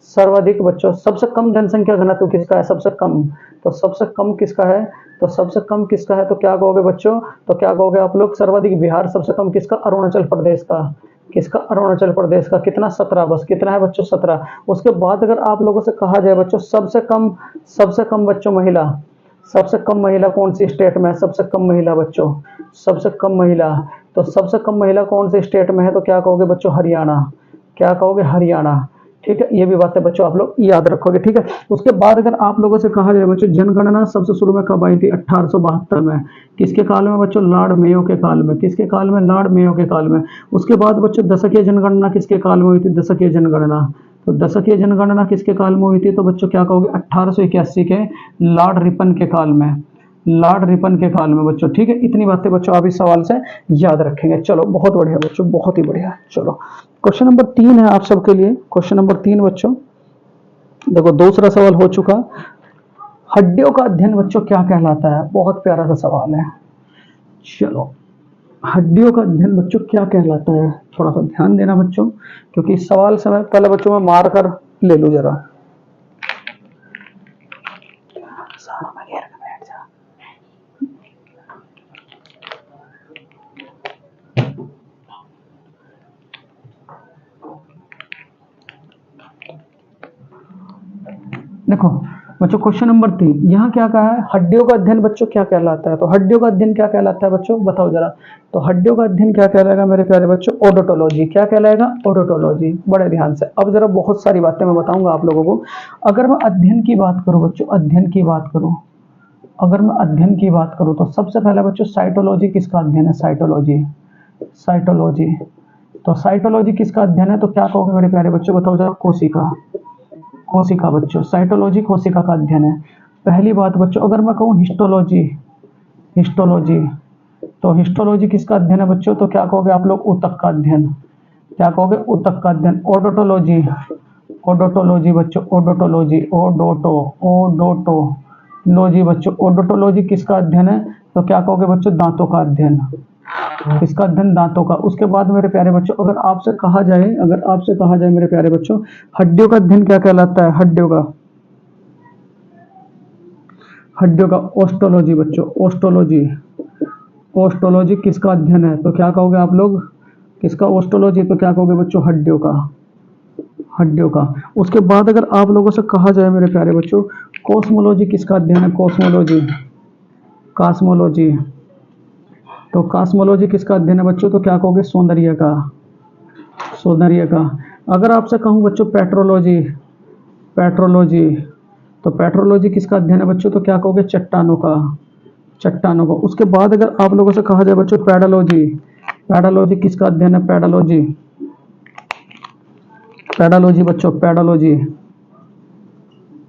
Speaker 1: सर्वाधिक बच्चों सबसे कम जनसंख्या घनत्व किसका है? सबसे कम, तो सबसे कम किसका है? तो सबसे कम किसका है? तो क्या कहोगे बच्चों? तो क्या कहोगे आप लोग? सर्वाधिक बिहार, सबसे कम किसका? अरुणाचल प्रदेश का। किसका? अरुणाचल प्रदेश का। कितना? 17, बस कितना है बच्चों? 17। उसके बाद अगर आप लोगों से कहा जाए बच्चों, सबसे कम, सबसे कम बच्चों महिला, सबसे कम महिला कौन सी स्टेट में है? सबसे कम महिला बच्चों, सबसे कम महिला, तो सबसे कम महिला कौन से स्टेट में है? तो क्या कहोगे बच्चों? हरियाणा। क्या कहोगे? हरियाणा। ठीक है, ये भी बातें बच्चों आप लोग याद रखोगे, ठीक है। उसके बाद अगर आप लोगों से कहा जाए बच्चों, जनगणना सबसे शुरू में कब आई थी? 1872 में। किसके काल में बच्चों? लॉर्ड मेयो के काल में। किसके काल में? लॉर्ड मेयो के काल में। उसके बाद बच्चों दशकीय जनगणना किसके काल में हुई थी? दशकीय जनगणना, तो दशकीय जनगणना किसके काल में हुई थी? तो बच्चों क्या कहोगे? 1881 के लॉर्ड रिपन के काल में, लॉर्ड रिपन के काल में बच्चों, ठीक है। इतनी बातें बच्चों आप इस सवाल से याद रखेंगे। चलो बहुत बढ़िया बच्चों, बहुत ही बढ़िया। चलो क्वेश्चन नंबर 3 है आप सबके लिए, क्वेश्चन नंबर 3 बच्चों, देखो दूसरा सवाल हो चुका। हड्डियों का अध्ययन बच्चों क्या कहलाता है? बहुत प्यारा सा सवाल है। चलो, हड्डियों का अध्ययन बच्चों क्या कहलाता है? थोड़ा सा ध्यान देना बच्चों, क्योंकि इस सवाल से मैं पहले बच्चों में मार कर ले लूं जरा। देखो बच्चों, क्वेश्चन नंबर 3 यहाँ क्या कहा है? हड्डियों का अध्ययन बच्चों क्या कहलाता है? तो हड्डियों का अध्ययन क्या कहलाता है बच्चों? बताओ जरा। तो हड्डियों का अध्ययन क्या कहलाएगा मेरे प्यारे बच्चों? ओडोटोलॉजी। क्या कहलाएगा? ओडोटोलॉजी। बड़े ध्यान से, अब जरा बहुत सारी बातें मैं बताऊंगा आप लोगों को। अगर मैं अध्ययन की बात करूं बच्चों, अध्ययन की बात करूं, अगर मैं अध्ययन की बात करूं, तो सबसे पहले बच्चों साइटोलॉजी किसका अध्ययन है? साइटोलॉजी, साइटोलॉजी, तो साइटोलॉजी किसका अध्ययन है? तो क्या कहोगे मेरे प्यारे बच्चों? बताओ जरा। कोशिका, कोशिका बच्चों, साइटोलॉजी कोशिका का अध्ययन है। पहली बात बच्चों, अगर मैं कहूँ हिस्टोलॉजी, हिस्टोलॉजी, तो हिस्टोलॉजी किसका अध्ययन है बच्चों? तो क्या कहोगे आप लोग? ऊतक का अध्ययन। क्या कहोगे? ऊतक का अध्ययन। ओडोटोलॉजी, ओडोटोलॉजी बच्चों, ओडोटोलॉजी, ओडोटो, ओडोटोलॉजी बच्चों, ओडोटोलॉजी किसका अध्ययन है? तो क्या कहोगे बच्चों? दांतों का अध्ययन। किसका अध्ययन? दांतों का। उसके बाद मेरे प्यारे बच्चों अगर आपसे कहा जाए मेरे प्यारे बच्चों, हड्डियों का अध्ययन क्या कहलाता है? हड्डियों का ऑस्टोलॉजी बच्चों, ऑस्टोलॉजी। ऑस्टोलॉजी किसका अध्ययन है? तो क्या कहोगे आप लोग? किसका ऑस्टोलॉजी? तो क्या कहोगे बच्चों? हड्डियों का। उसके बाद अगर आप लोगों से कहा जाए मेरे प्यारे बच्चों, कॉस्मोलॉजी किसका अध्ययन है? कॉस्मोलॉजी। तो कॉस्मोलॉजी किसका अध्ययन है बच्चों? तो क्या कहोगे? सौंदर्य का। अगर आपसे कहूँ बच्चों पेट्रोलॉजी, तो पेट्रोलॉजी किसका अध्ययन है बच्चों? तो क्या कहोगे? चट्टानों का। उसके बाद अगर आप लोगों से कहा जाए बच्चों पैडोलॉजी किसका अध्ययन है? पैडोलॉजी बच्चों,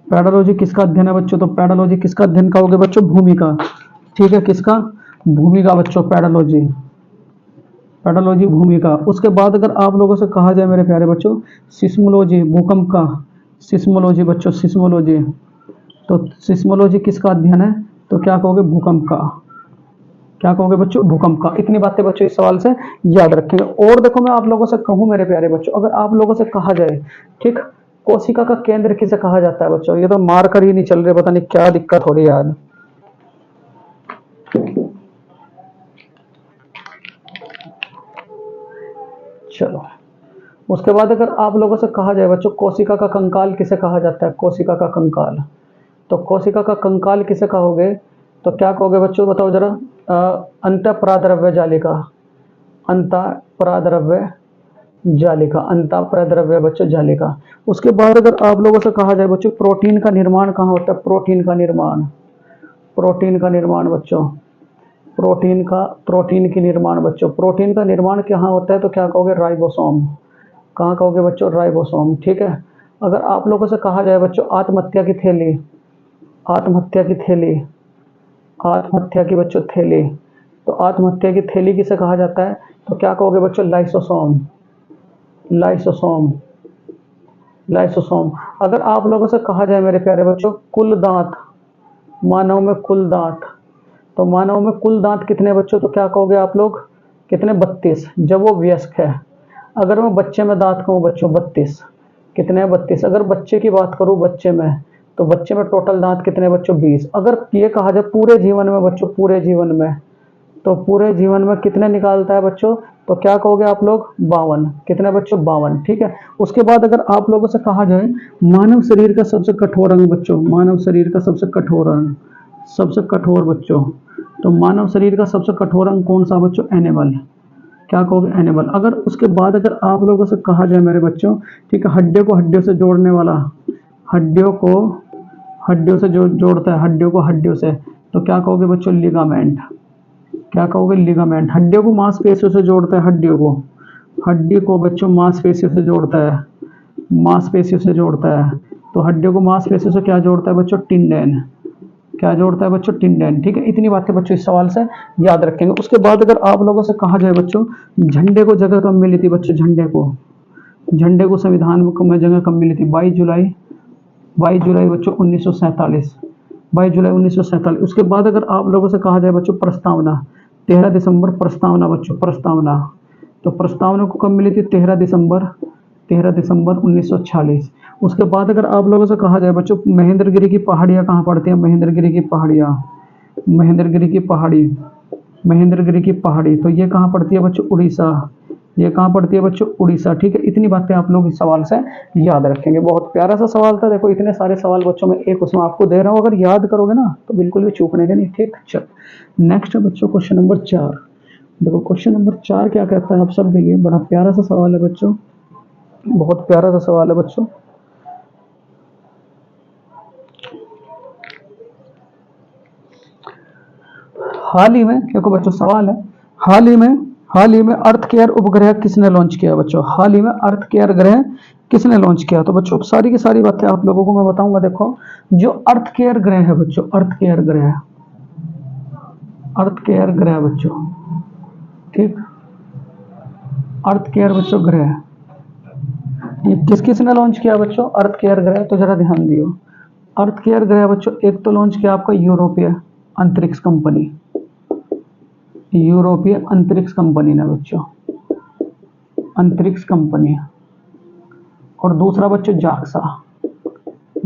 Speaker 1: पैडोलॉजी किसका अध्ययन है बच्चों? तो पैडोलॉजी किसका अध्ययन कहोगे बच्चों? भूमि का। ठीक है, किसका? भूमि का बच्चों, पैडोलॉजी भूमि का। उसके बाद अगर आप लोगों से कहा जाए मेरे प्यारे बच्चों, सिस्मोलॉजी भूकंप का। सिस्मोलॉजी बच्चों, सिस्मोलॉजी। तो सिस्मोलॉजी किसका अध्ययन है? तो क्या कहोगे? भूकंप का। क्या कहोगे बच्चों? भूकंप का। इतनी बातें बच्चों इस सवाल से याद रखेंगे। और देखो, मैं आप लोगों से कहूं मेरे प्यारे बच्चों, अगर आप लोगों से कहा जाए, ठीक, कोशिका का केंद्र किसे कहा जाता है बच्चों? ये तो मार कर ही नहीं चल रहे, पता नहीं क्या दिक्कत हो रही है यार। चलो, उसके बाद अगर आप लोगों से कहा जाए बच्चों, कोशिका का कंकाल किसे कहा जाता है? कोशिका का कंकाल। तो कोशिका का कंकाल किसे कहोगे? तो क्या कहोगे बच्चों? बताओ जरा। अंतःपराद्रव्य जालिका। अंतःपराद्रव्य जालिका। अंतःपराद्रव्य बच्चों जालिका। उसके बाद अगर आप लोगों से कहा जाए बच्चों, प्रोटीन का निर्माण कहाँ होता है? प्रोटीन का निर्माण बच्चों, प्रोटीन का निर्माण कहाँ होता है? तो क्या कहोगे? राइबोसोम। कहाँ कहोगे बच्चों? राइबोसोम। ठीक है। अगर आप लोगों से कहा जाए बच्चों, आत्महत्या की थैली, आत्महत्या की बच्चों थैली, तो आत्महत्या की थैली किसे कहा जाता है? तो क्या कहोगे बच्चों? लाइसोसोम। लाइसोसोम। लाइसोसोम। अगर आप लोगों से कहा जाए मेरे प्यारे बच्चों, कुल दांत, मानव में कुल दांत, तो मानव में कुल दांत कितने बच्चों? तो क्या कहोगे आप लोग? कितने? 32, जब वो वयस्क है। अगर मैं बच्चे में दांत कहूँ बच्चों, 32, कितने हैं? 32। अगर बच्चे की बात करूँ बच्चे में, तो बच्चे में टोटल दांत कितने बच्चों? 20। अगर ये कहा जाए पूरे जीवन में बच्चों, पूरे जीवन में, तो पूरे जीवन में कितने निकालता है बच्चों? तो क्या कहोगे आप लोग? 52। कितने बच्चों? 52। ठीक है। उसके बाद अगर आप लोगों से कहा जाए, मानव शरीर का सबसे कठोर अंग बच्चों, मानव शरीर का सबसे कठोर अंग, सबसे कठोर बच्चों, तो मानव शरीर का सबसे कठोर अंग कौन सा बच्चों? एनिमल। क्या कहोगे? एनिमल। अगर उसके बाद अगर आप लोगों से कहा जाए मेरे बच्चों, ठीक है, हड्डियों को हड्डियों से जोड़ने वाला, हड्डियों को हड्डियों से जोड़ता है, हड्डियों को हड्डियों से, तो क्या कहोगे बच्चों? लिगामेंट। क्या कहोगे? लिगामेंट। हड्डियों को मांसपेशियों से जोड़ता है, हड्डी को बच्चों मांसपेशियों से जोड़ता है, मांसपेशियों से जोड़ता है। तो हड्डियों को मांसपेशियों से क्या जोड़ता है बच्चों? टिंडेन। क्या जोड़ता है बच्चों? टिंडेन। ठीक है। इतनी बातें बच्चों इस सवाल से याद रखेंगे। उसके बाद अगर आप लोगों से कहा जाए बच्चों, झंडे को जगह कब मिली थी बच्चों? झंडे को संविधान में जगह कब मिली थी? 22 जुलाई बच्चों 1947। 22 जुलाई 1947। उसके बाद अगर आप लोगों से कहा जाए बच्चों, प्रस्तावना, 13 दिसंबर, प्रस्तावना बच्चों, प्रस्तावना, तो प्रस्तावना को कब मिली थी? 13 दिसंबर 1946। उसके बाद अगर आप लोगों से कहा जाए बच्चों, महेंद्रगिरी की पहाड़ियाँ कहाँ पड़ती हैं? महेंद्रगिरी की पहाड़ियाँ, महेंद्रगिरी की पहाड़ी, महेंद्रगिरी की पहाड़ी, तो ये कहाँ पड़ती है बच्चों? उड़ीसा। ये कहाँ पड़ती है बच्चों? उड़ीसा। ठीक है। इतनी बातें आप लोग इस सवाल से याद रखेंगे। बहुत प्यारा सा सवाल था। देखो, इतने सारे सवाल बच्चों में एक उसमें आपको दे रहा हूँ, अगर याद करोगे ना तो बिल्कुल भी चूकने के नहीं। ठीक। चल, नेक्स्ट है बच्चों क्वेश्चन नंबर 4। देखो, क्वेश्चन नंबर 4 क्या कहता है आप सब के लिए? बड़ा प्यारा सा सवाल है बच्चों, बहुत प्यारा सा सवाल है बच्चों। हाल ही में, देखो बच्चों सवाल है, हाल ही में अर्थ केयर उपग्रह किसने लॉन्च किया बच्चों? हाल ही में अर्थ केयर ग्रह किसने लॉन्च किया? तो बच्चों सारी की सारी बातें आप लोगों को मैं बताऊंगा। देखो, जो अर्थ केयर ग्रह है बच्चों, अर्थ केयर ग्रह बच्चों, ठीक, अर्थ केयर बच्चों ग्रह, ये किसने लॉन्च किया बच्चों? अर्थ केयर ग्रह। तो जरा ध्यान दियो, अर्थ केयर ग्रह बच्चों एक तो लॉन्च किया आपका यूरोपीय अंतरिक्ष कंपनी, यूरोपीय अंतरिक्ष कंपनी ने बच्चों, अंतरिक्ष कंपनी। और दूसरा बच्चों जाक्सा,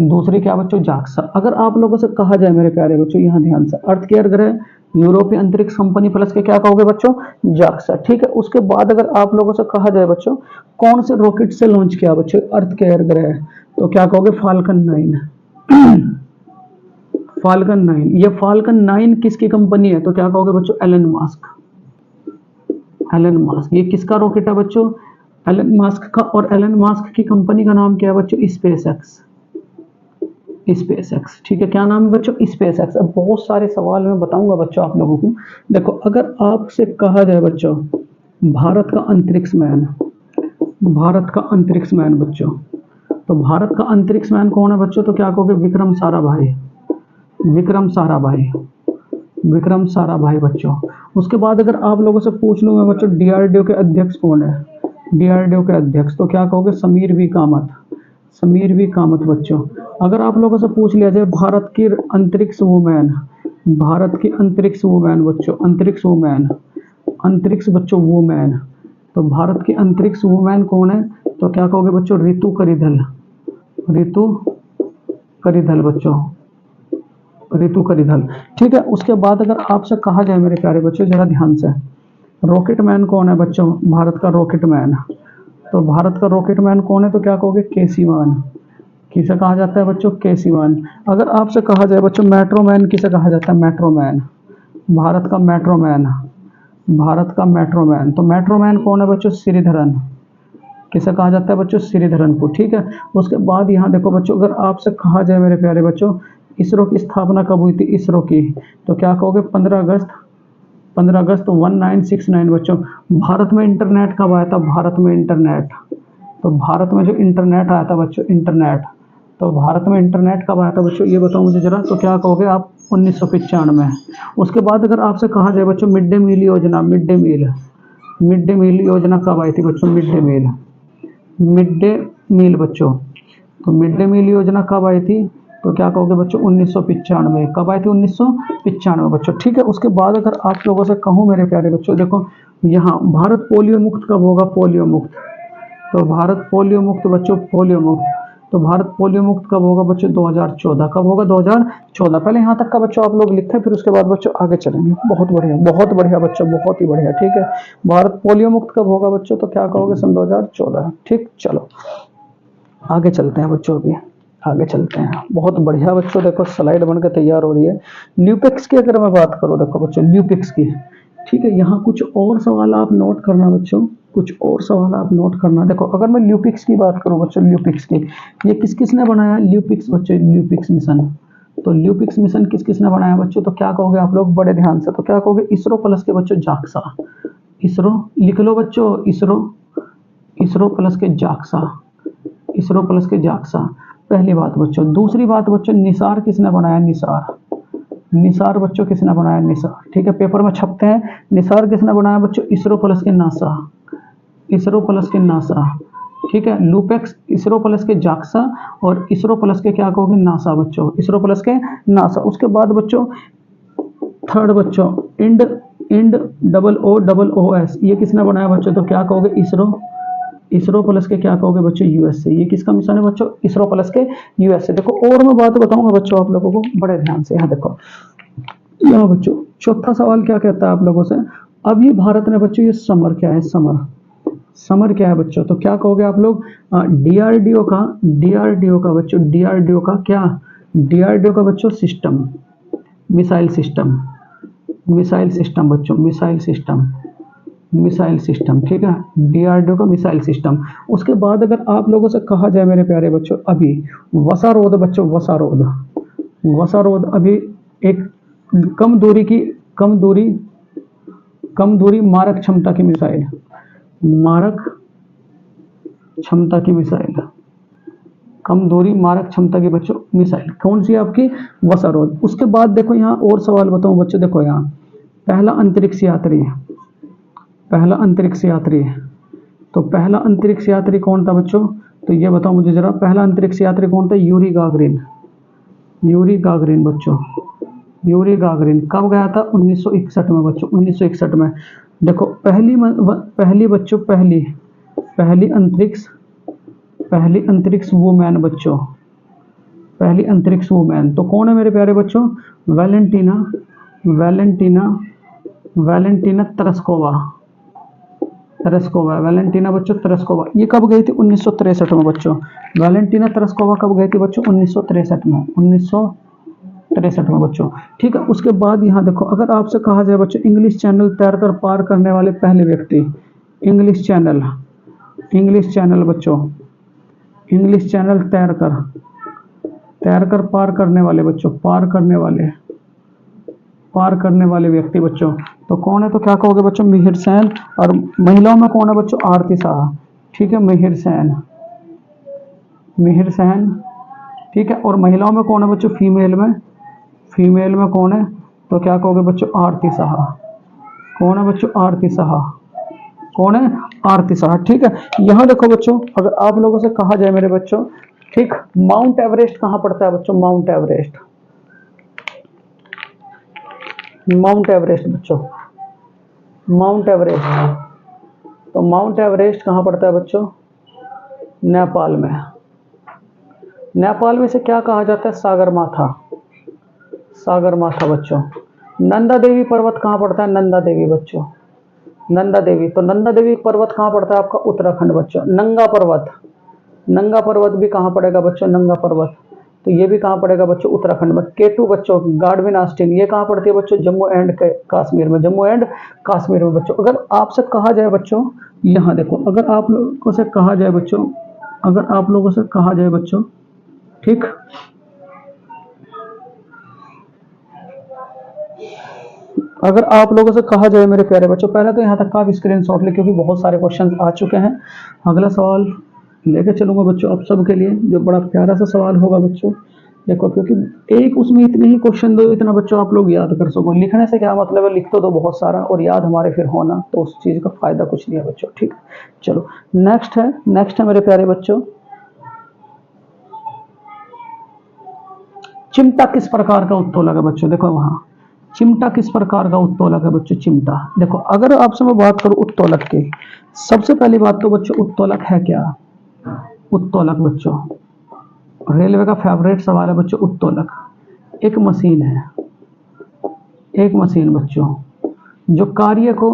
Speaker 1: दूसरी क्या बच्चों जाक्सा। अगर आप लोगों से कहा जाए मेरे प्यारे बच्चों, यहाँ ध्यान से, अर्थ केयर ग्रह यूरोपीय अंतरिक्ष कंपनी प्लस के क्या कहोगे बच्चों, जाक्सा। ठीक है, उसके बाद अगर आप लोगों से कहा जाए बच्चों कौन से रॉकेट से लॉन्च किया बच्चों अर्थ केयर ग्रह, तो क्या कहोगे फाल्कन 9। फाल्कन 9, ये फाल्कन 9 किसकी कंपनी है, तो क्या कहोगे बच्चों एलन मास्क। एलन मास्क, ये किसका रॉकेट है बच्चों, एलन मास्क का। और एलन मास्क की कंपनी का नाम क्या है बच्चों, स्पेस एक्स। स्पेस एक्स, ठीक है, क्या नाम है बच्चों, स्पेस एक्स। अब बहुत सारे सवाल मैं बताऊंगा बच्चों आप लोगों को। देखो अगर आपसे कहा जाए बच्चों भारत का अंतरिक्ष मैन, भारत का अंतरिक्ष मैन बच्चों, तो भारत का अंतरिक्ष मैन कौन है बच्चों, तो क्या कहोगे विक्रम साराभाई। विक्रम साराभाई, विक्रम साराभाई बच्चों। उसके बाद अगर आप लोगों से पूछ लूं मैं बच्चों डीआरडीओ के अध्यक्ष कौन है, डीआरडीओ के अध्यक्ष, तो क्या कहोगे समीर वी कामत। समीर वी कामत बच्चों। अगर आप लोगों से पूछ लिया जाए भारत की अंतरिक्ष वुमेन, भारत की अंतरिक्ष वुमेन बच्चों, अंतरिक्ष वुमेन, अंतरिक्ष बच्चों वुमेन, तो भारत की अंतरिक्ष वुमेन कौन है, तो क्या कहोगे बच्चों रितु करिधल। रितु करिधल बच्चों, रितु करिधल। ठीक है, उसके बाद अगर आपसे कहा जाए मेरे प्यारे बच्चों जरा ध्यान से, रॉकेट मैन कौन है बच्चों, भारत का रॉकेट मैन, तो भारत का रॉकेट मैन कौन है, तो क्या कहोगे के सिवान। किसे कहा जाता है बच्चों, के सिवान। अगर आपसे कहा जाए बच्चों मेट्रो मैन किसे कहा जाता है, मेट्रो मैन, भारत का मेट्रो मैन, भारत का मेट्रो मैन, तो मेट्रो मैन कौन है बच्चों, श्रीधरन। किसे कहा जाता है बच्चों, श्रीधरन को। ठीक है, उसके बाद यहाँ देखो बच्चों अगर आपसे कहा जाए मेरे प्यारे बच्चों इसरो की स्थापना कब हुई थी, इसरो की, तो क्या कहोगे 15 अगस्त, 15 अगस्त 1969 बच्चों। भारत में इंटरनेट कब आया था, भारत में इंटरनेट, तो भारत में जो इंटरनेट आया था बच्चों, इंटरनेट, तो भारत में इंटरनेट कब आया था बच्चों, ये बताओ मुझे जरा, तो क्या कहोगे आप 1995। उसके बाद अगर आपसे कहा जाए बच्चों मिड डे मील योजना, mid day meal, mid day meal योजना कब आई थी बच्चों, mid day meal, mid day meal बच्चों, तो मिड डे मील योजना कब आई थी, तो क्या कहोगे बच्चों 1995। कब आई थी, 1995 बच्चों। ठीक है, उसके बाद अगर आप लोगों से कहूँ मेरे प्यारे बच्चों, देखो यहाँ भारत पोलियो मुक्त कब होगा, पोलियो मुक्त, तो भारत पोलियो मुक्त बच्चों, पोलियो मुक्त, तो भारत पोलियो मुक्त कब होगा बच्चों, 2014। कब होगा, 2014। पहले यहाँ तक का बच्चों आप लोग लिखते हैं, फिर उसके बाद बच्चों आगे चलेंगे। बहुत बढ़िया, बहुत बढ़िया बच्चों, बहुत ही बढ़िया। ठीक है, भारत पोलियो मुक्त कब होगा बच्चों, तो क्या कहोगे सन 2014। ठीक, चलो आगे चलते हैं बच्चों, अभी आगे चलते हैं। बहुत बढ़िया बच्चों, देखो स्लाइड बनकर तैयार हो रही है। ल्यूपिक्स की अगर मैं बात करूँ देखो बच्चों, ल्यूपिक्स की, ठीक है, यहाँ कुछ और सवाल आप नोट करना बच्चों, कुछ और सवाल आप नोट करना। देखो अगर मैं ल्यूपिक्स की बात करूँ बच्चों, ल्यूपिक्स की, ये किस किसने बनाया ल्यूपिक्स बच्चों, ल्यूपिक्स मिशन, तो ल्यूपिक्स मिशन किस किसने बनाया बच्चों, तो क्या कहोगे आप लोग बड़े ध्यान से, तो क्या कहोगे इसरो प्लस के बच्चों जाक्सा। इसरो लिख लो बच्चों, इसरो, इसरो प्लस के जाक्सा, इसरो प्लस के जाक्सा, पहली बात बच्चों। दूसरी बात बच्चों निसार किसने बनाया, निसार, निसार बच्चों किसने बनाया, निसार। ठीक है, पेपर में छपते हैं, निसार किसने बनाया बच्चों, इसरो प्लस के नासा, इसरो प्लस के नासा। ठीक है, लूपेक्स इसरो प्लस के जाक्सा, और इसरो प्लस के क्या कहोगे नासा बच्चों, इसरो प्लस के नासा। उसके बाद बच्चों थर्ड बच्चों इंड, इंड OOS, ये किसने बनाया बच्चों, तो क्या कहोगे इसरो, इसरो प्लस के क्या कहोगे बच्चों यूएसए। ये किसका मिशन है बच्चों, इसरो प्लस के यूएसए। देखो और मैं बात बताऊंगा बच्चों आप लोगों को बड़े ध्यान से। यहाँ देखो, यहाँ बच्चों चौथा सवाल क्या कहता है आप लोगों से, अब ये भारत ने बच्चों ये समर क्या है, समर, समर क्या है बच्चों, तो क्या कहोगे आप लोग डीआरडीओ का, डीआरडीओ का बच्चों, डीआरडीओ का क्या, डीआरडीओ का बच्चों system, missile system, missile system बच्चों, मिसाइल सिस्टम, मिसाइल सिस्टम। ठीक है, डीआरडीओ का मिसाइल सिस्टम। उसके बाद अगर आप लोगों से कहा जाए मेरे प्यारे बच्चों अभी वसारोध बच्चों, वसारोध, वसारोध अभी एक कम दूरी की, कम दूरी, कम दूरी मारक क्षमता की मिसाइल, मारक क्षमता की मिसाइल, कम दूरी मारक क्षमता की बच्चों मिसाइल कौन सी है आपकी, वसारोध। उसके बाद देखो यहाँ और सवाल बताऊं बच्चों, देखो यहाँ पहला अंतरिक्ष यात्री, पहला अंतरिक्ष यात्री, तो पहला अंतरिक्ष यात्री कौन था बच्चों, तो ये बताओ मुझे जरा, पहला अंतरिक्ष यात्री कौन था, यूरी गागरिन, यूरी गागरिन बच्चों, यूरी गागरिन कब गया था? 1961 में बच्चों, 1961 में। देखो पहली बच्चों, पहली अंतरिक्ष, पहली अंतरिक्ष वुमेन बच्चों, पहली अंतरिक्ष वुमेन तो कौन है मेरे प्यारे बच्चों? वैलेंटीना, वैलेंटीना, वैलेंटीना तरस्कोवा, तरस्कोवा, वैलेंटीना बच्चों तरस्कोवा। ये कब गई थी? 1963 में बच्चों। वैलेंटीना तरस्कोवा कब गई थी बच्चों? 1963 में, 1963 में बच्चों। ठीक है, उसके बाद यहाँ देखो, अगर आपसे कहा जाए बच्चों इंग्लिश चैनल तैरकर पार करने वाले पहले व्यक्ति, इंग्लिश चैनल, इंग्लिश चैनल बच्चों, इंग्लिश चैनल तैरकर, तैरकर पार करने वाले बच्चों, पार करने वाले, पार करने वाले व्यक्ति बच्चों, तो कौन है? तो क्या कहोगे बच्चों? मिहिर सेन। और महिलाओं में कौन है बच्चों? आरती शाह। ठीक है, मिहिर सेन, मिहिर सेन। ठीक है, और महिलाओं में कौन है बच्चों? फीमेल में, फीमेल में कौन है? तो क्या कहोगे बच्चों? आरती शाह। कौन है बच्चों? आरती शाह। कौन है? आरती शाह। ठीक है, यहाँ देखो बच्चों, अगर आप लोगों से कहा जाए मेरे बच्चों, ठीक, माउंट एवरेस्ट कहाँ पड़ता है बच्चों? माउंट एवरेस्ट, माउंट एवरेस्ट बच्चों, माउंट एवरेस्ट। तो माउंट एवरेस्ट कहाँ पड़ता है बच्चों? नेपाल में। नेपाल में से क्या कहा जाता है? सागरमाथा, सागरमाथा बच्चों। नंदा देवी पर्वत कहाँ पड़ता है? नंदा देवी बच्चों, नंदा देवी। तो नंदा देवी पर्वत कहाँ पड़ता है आपका? उत्तराखंड बच्चों। नंगा पर्वत, नंगा पर्वत भी कहाँ पड़ेगा बच्चों? नंगा पर्वत, तो ये भी कहाँ पड़ेगा बच्चों? उत्तराखंड में। केटू बच्चों, गार्डविन आस्टीन, ये कहाँ पड़ती है बच्चों? जम्मू एंड कश्मीर में, जम्मू एंड कश्मीर में बच्चों। अगर आपसे कहा जाए बच्चों, यहाँ देखो, अगर आप लोगों से कहा जाए बच्चों, अगर आप लोगों से कहा जाए बच्चों, ठीक, अगर आप लोगों से कहा जाए मेरे प्यारे बच्चों, पहले तो यहाँ तक का आप स्क्रीनशॉट ले, क्योंकि बहुत सारे क्वेश्चन आ चुके हैं। अगला सवाल लेके चलूंगा बच्चों आप सबके लिए, जो बड़ा प्यारा सा सवाल होगा बच्चों। देखो, क्योंकि एक उसमें इतने ही क्वेश्चन दो, इतना बच्चों आप लोग याद कर सको। लिखने से क्या मतलब है? लिख तो दो बहुत सारा, और याद हमारे फिर होना, तो उस चीज़ का फायदा कुछ नहीं है बच्चों। ठीक है, चलो नेक्स्ट है, नेक्स्ट है मेरे प्यारे बच्चों, चिमटा किस प्रकार का उत्तोलक है बच्चों? देखो वहाँ, चिमटा किस प्रकार का उत्तोलक है बच्चों? चिमटा। देखो, अगर आपसे मैं बात करूं उत्तोलक की, सबसे पहली बात तो बच्चों उत्तोलक है क्या? उत्तोलक बच्चों, रेलवे का फेवरेट सवाल है बच्चों। उत्तोलक एक मशीन है, एक मशीन बच्चों, जो कार्य को,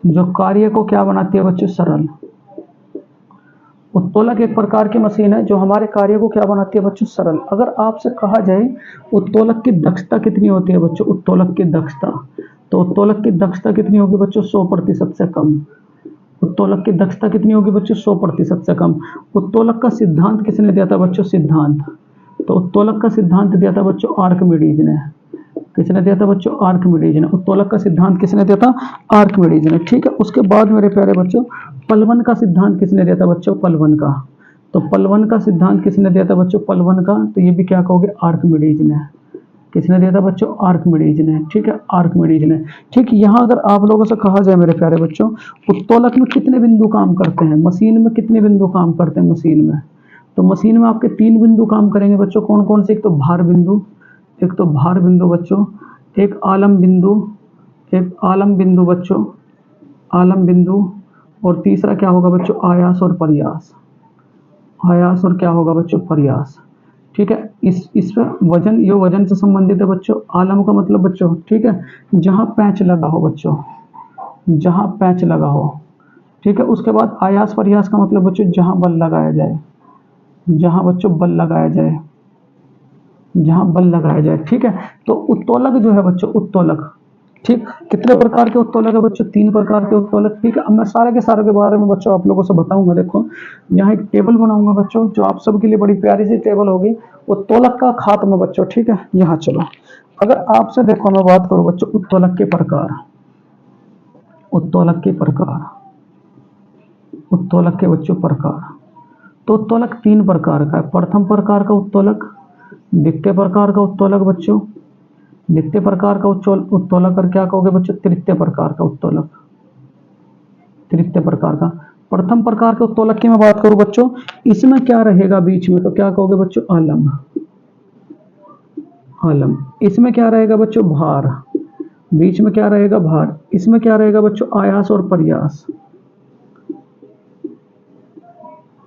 Speaker 1: जो कार्य को क्या बनाती है बच्चों? सरल। उत्तोलक एक प्रकार की मशीन है जो हमारे कार्य को क्या बनाती है बच्चों? सरल। अगर आपसे कहा जाए उत्तोलक की दक्षता कितनी होती है बच्चों? उत्तोलक की दक्षता, तो उत्तोलक की दक्षता कितनी होगी बच्चों? 100% से कम। उत्तोलक की दक्षता कितनी होगी बच्चों? 100% से कम। उत्तोलक का सिद्धांत किसने दिया था बच्चों? सिद्धांत, तो उत्तोलक का सिद्धांत दिया था बच्चों आर्किमिडीज ने। किसने दिया था बच्चों? आर्किमिडीज ने। उत्तोलक का सिद्धांत किसने दिया था? आर्किमिडीज ने। ठीक है, उसके बाद मेरे प्यारे बच्चों, पलवन का सिद्धांत किसने दिया था बच्चों? पलवन का। तो पलवन का सिद्धांत किसने दिया था बच्चों? पलवन का, तो ये भी क्या कहोगे? आर्किमिडीज ने। किसने दिया था बच्चों? आर्किमिडीज ने। ठीक है, आर्किमिडीज ने। ठीक, यहाँ अगर आप लोगों से कहा जाए मेरे प्यारे बच्चों, उत्तोलक में कितने बिंदु काम करते हैं? मशीन में कितने बिंदु काम करते हैं मशीन में? तो मशीन में आपके 3 बिंदु काम करेंगे बच्चों। कौन कौन से? एक तो भार बिंदु, एक तो भार बिंदु बच्चों, एक आलम बिंदु, एक आलम बिंदु बच्चों, आलम बिंदु, और तीसरा क्या होगा बच्चों? आयास और प्रयास। आयास और क्या होगा बच्चों? प्रयास। ठीक है, इस पर वजन, ये वजन से संबंधित है बच्चों। आलम का मतलब बच्चों, ठीक है, जहां पैच लगा हो बच्चों, जहां पैच लगा हो। ठीक है, उसके बाद आयास प्रयास का मतलब बच्चों जहां बल लगाया जाए, जहां बच्चों बल लगाया जाए, जहां बल लगाया जाए। ठीक है, तो उत्तोलक जो है बच्चों, उत्तोलक, ठीक, कितने प्रकार के उत्तोलक है बच्चों? 3 प्रकार के उत्तोलक। ठीक है, अब मैं सारे के सारे के बारे में बच्चों आप लोगों से बताऊंगा। देखो, यहाँ एक टेबल बनाऊंगा बच्चों, जो आप सबके लिए बड़ी प्यारी सी टेबल होगी, उत्तोलक का खात्मा बच्चों। ठीक है, यहाँ चलो, अगर आपसे देखो मैं बात करूं बच्चों उत्तोलक के प्रकार, उत्तोलक के प्रकार, उत्तोलक के बच्चों प्रकार, तो उत्तोलक 3 प्रकार का है। प्रथम प्रकार का उत्तोलक, द्वितीय प्रकार का उत्तोलक बच्चों, द्वितीय प्रकार का उत्तोलक, और क्या कहोगे बच्चों? तृतीय प्रकार का उत्तोलक, तृतीय प्रकार का। प्रथम प्रकार के उत्तोलक की मैं बात करूं बच्चों, इसमें क्या रहेगा बीच में? तो क्या कहोगे बच्चों? आलम, आलम। इसमें क्या रहेगा बच्चों? भार। बीच में क्या रहेगा? भार। इसमें क्या रहेगा बच्चों? आयास और प्रयास।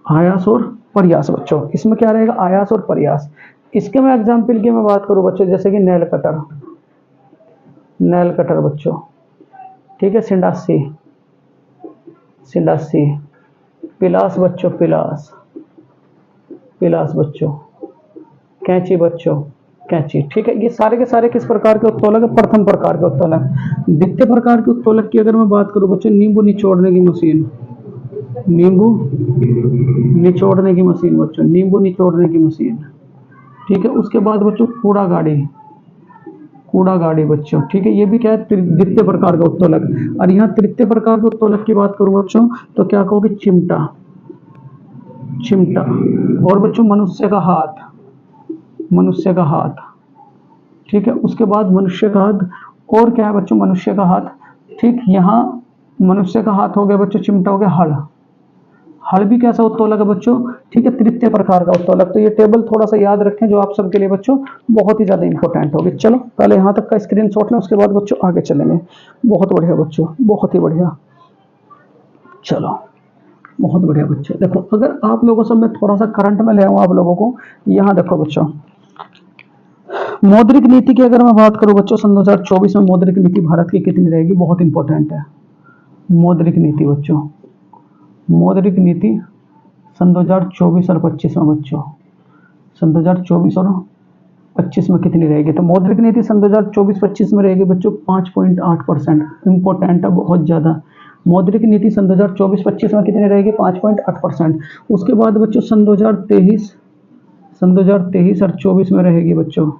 Speaker 1: आयास और प्रयास बच्चों, इसमें क्या रहेगा? आयास और प्रयास। इसके मैं एग्जाम्पल की मैं बात करूं बच्चों, जैसे कि नेल कटर। नेल कटर बच्चों, ठीक है। सिंडासी। सिंडासी। पिलास बच्चों, पिलास। पिलास बच्चों। कैंची बच्चों, कैंची, ठीक है। ये सारे के सारे किस प्रकार के उत्तोलक है? प्रथम प्रकार के उत्तोलक। द्वितीय प्रकार के उत्तोलक की अगर मैं बात करूं बच्चों, नींबू निचोड़ने की मशीन। नींबू निचोड़ने की मशीन बच्चों, नींबू निचोड़ने की मशीन, ठीक है। उसके बाद बच्चों कूड़ा गाड़ी। कूड़ा गाड़ी बच्चों, ठीक है। ये भी क्या है? द्वितीय प्रकार का उत्तोलक। और यहाँ तृतीय प्रकार के उत्तोलक की बात करूं बच्चों, तो क्या कहोगे? चिमटा। चिमटा। और बच्चों मनुष्य का हाथ। मनुष्य का हाथ, ठीक है। उसके बाद मनुष्य का हाथ, और क्या है बच्चों? मनुष्य का हाथ, ठीक। यहाँ मनुष्य का हाथ हो गया बच्चों, चिमटा हो गया, हल। हल भी कैसा उत्तोलक है बच्चों? ठीक है, तृतीय प्रकार का उत्तोलक। तो ये टेबल थोड़ा सा याद रखें, जो आप सबके लिए बच्चों बहुत ही ज्यादा इंपॉर्टेंट होगी। चलो पहले यहाँ तक का स्क्रीनशॉट लें, उसके बाद बच्चों आगे चलेंगे। बहुत बढ़िया बच्चों, बहुत ही बढ़िया। चलो बहुत बढ़िया बच्चों। देखो अगर आप लोगों से मैं थोड़ा सा करंट में ले आऊँ आप लोगों को, यहाँ देखो बच्चों, मौद्रिक नीति की अगर मैं बात करूं बच्चों, सन 2024 में मौद्रिक नीति भारत की कितनी रहेगी? बहुत इंपॉर्टेंट है मौद्रिक नीति बच्चों। मौद्रिक नीति सन 2024 और 25 में बच्चों, सन 2024 और 25 में कितनी रहेगी? तो मौद्रिक नीति सन 2024-25 में रहेगी बच्चों 5.8%। इंपॉर्टेंट है बहुत ज़्यादा। मौद्रिक नीति सन 2024-25 में कितनी रहेगी? 5.8%। उसके बाद बच्चों सन 2023 और 24 में रहेगी बच्चों,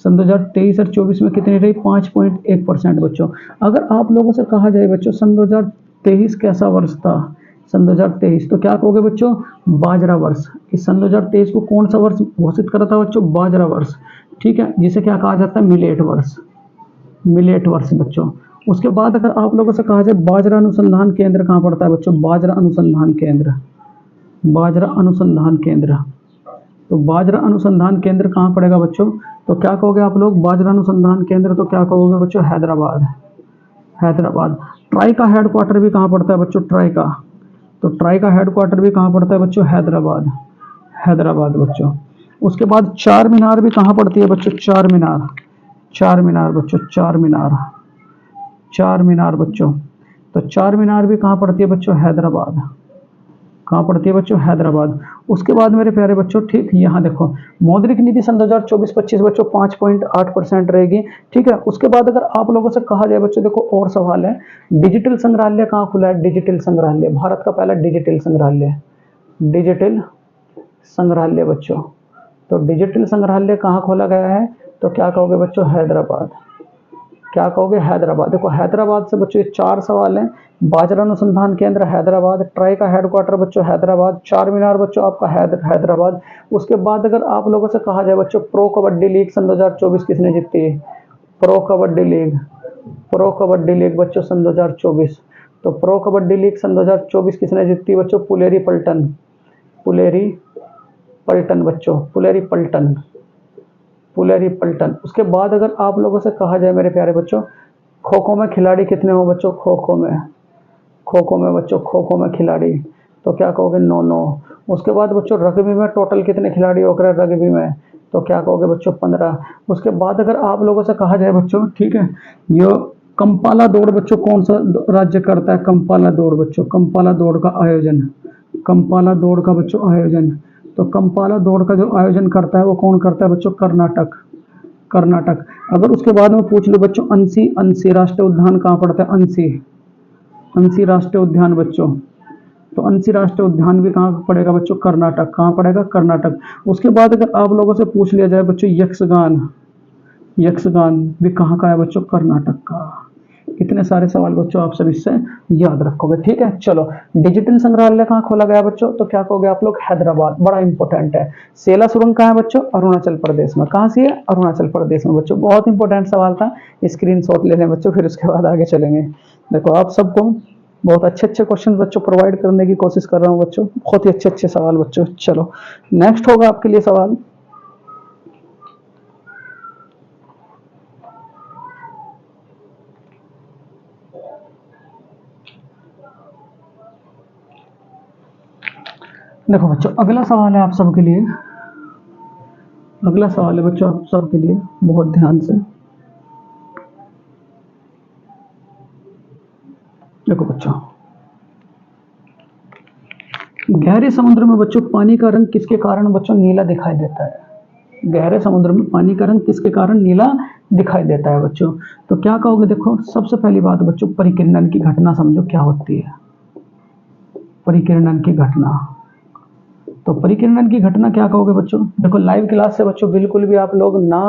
Speaker 1: सन 2023 और 24 में कितनी रही? 5.1% बच्चों। अगर आप लोगों से कहा जाए बच्चों सन 2023 कैसा वर्ष था? सन 2023, तो क्या कहोगे बच्चों? बाजरा वर्ष। इस सन 2023 को कौन सा वर्ष घोषित करा था बच्चों? बाजरा वर्ष, ठीक है, जिसे क्या कहा जाता है? मिलेट वर्ष। मिलेट वर्ष बच्चों। उसके बाद अगर आप लोगों से कहा जाए बाजरा अनुसंधान केंद्र कहाँ पड़ता है बच्चों? बाजरा अनुसंधान केंद्र। बाजरा अनुसंधान केंद्र। तो बाजरा अनुसंधान केंद्र कहाँ पड़ेगा बच्चों? तो क्या कहोगे आप लोग? बाजरा अनुसंधान केंद्र, तो क्या कहोगे बच्चों? हैदराबाद। हैदराबाद। ट्राई का हेडक्वार्टर भी कहाँ पड़ता है बच्चों? ट्राई का, तो ट्राई का हेडक्वार्टर भी कहाँ पड़ता है बच्चों? हैदराबाद। हैदराबाद बच्चों। उसके बाद चार मीनार भी कहाँ पड़ती है बच्चों? चार मीनार। चार मीनार बच्चों, चार मीनार। चार मीनार बच्चों, तो चार मीनार भी कहाँ पड़ती है बच्चों? हैदराबाद। कहाँ पड़ती है बच्चों? हैदराबाद। उसके बाद मेरे प्यारे बच्चों, ठीक, यहाँ देखो मौद्रिक नीति सन 2024-25 बच्चों 5.8% रहेगी, ठीक है। उसके बाद अगर आप लोगों से कहा जाए बच्चों, देखो और सवाल है, डिजिटल संग्रहालय कहाँ खुला है? डिजिटल संग्रहालय, भारत का पहला डिजिटल संग्रहालय। डिजिटल संग्रहालय बच्चों, तो डिजिटल संग्रहालय कहाँ खोला गया है? तो क्या कहोगे बच्चों? हैदराबाद। क्या कहोगे? हैदराबाद। देखो हैदराबाद से बच्चों ये चार सवाल हैं। बाजरा अनुसंधान केंद्र हैदराबाद, ट्राई का हेडक्वार्टर बच्चों हैदराबाद, चार मीनार बच्चों आपका हैदराबाद। उसके बाद अगर आप लोगों से कहा जाए बच्चों, प्रो कबड्डी लीग सन 2024 किसने जीती है? Pro kabaddi league. Pro kabaddi league बच्चों सन 2024, तो प्रो कबड्डी लीग सन 2024 किसने जीती बच्चों? पुलेरी पल्टन। पुलेरी पल्टन बच्चों, पुलेरी पल्टन। पुलेरी पल्टन। उसके बाद अगर आप लोगों से कहा जाए मेरे प्यारे बच्चों, खो खो में खिलाड़ी कितने हो बच्चों? खो खो में, खो खो में बच्चों, खो खो में खिलाड़ी, तो क्या कहोगे? 9। उसके बाद बच्चों रग्बी में टोटल कितने खिलाड़ी हो गए रग्बी में? तो क्या कहोगे बच्चों? 15। उसके बाद अगर आप लोगों से कहा जाए बच्चों, ठीक है, ये कंपाला दौड़ बच्चों कौन सा राज्य करता है? कंपाला दौड़ बच्चों, कंपाला दौड़ का आयोजन, कंपाला दौड़ का बच्चों आयोजन, तो कंपाला दौड़ का जो आयोजन करता है वो कौन करता है बच्चों? कर्नाटक। कर्नाटक। अगर उसके बाद में पूछ लो बच्चों, अंसी, अंसी राष्ट्रीय उद्यान कहाँ पड़ता है? अंसी। अंसी राष्ट्रीय उद्यान बच्चों, तो अंसी राष्ट्रीय उद्यान भी कहाँ पड़ेगा बच्चों? कर्नाटक। कहाँ पड़ेगा? कर्नाटक। उसके बाद अगर आप लोगों से पूछ लिया जाए बच्चों, यक्षगान, यक्षगान भी कहाँ का है बच्चों? कर्नाटक का। कितने सारे सवाल बच्चों आप सब इससे याद रखोगे, ठीक है। चलो, डिजिटल संग्रहालय कहाँ खोला गया बच्चों? तो क्या कहोगे आप लोग? हैदराबाद। बड़ा इंपॉर्टेंट है। सेला सुरंग कहाँ है बच्चों? अरुणाचल प्रदेश में। कहाँ से है? अरुणाचल प्रदेश में बच्चों। बहुत इंपॉर्टेंट सवाल था, स्क्रीनशॉट ले लें बच्चों, फिर उसके बाद आगे चलेंगे। देखो आप सबको बहुत अच्छे अच्छे क्वेश्चन बच्चों प्रोवाइड करने की कोशिश कर रहा हूँ बच्चों, बहुत ही अच्छे अच्छे सवाल बच्चों। चलो नेक्स्ट होगा आपके लिए सवाल, देखो बच्चों, अगला सवाल है आप सबके लिए। अगला सवाल है बच्चों आप सबके लिए, बहुत ध्यान से देखो बच्चों। गहरे समुद्र में बच्चों पानी का रंग किसके कारण बच्चों नीला दिखाई देता है? गहरे समुद्र में पानी का रंग किसके कारण नीला दिखाई देता है बच्चों? तो क्या कहोगे? देखो, सबसे पहली बात बच्चों, परिकिरणन की घटना समझो क्या होती है। परिकिरणन की घटना, तो परिकिरणन की घटना क्या कहोगे बच्चों? देखो, लाइव क्लास से बच्चों बिल्कुल भी आप लोग ना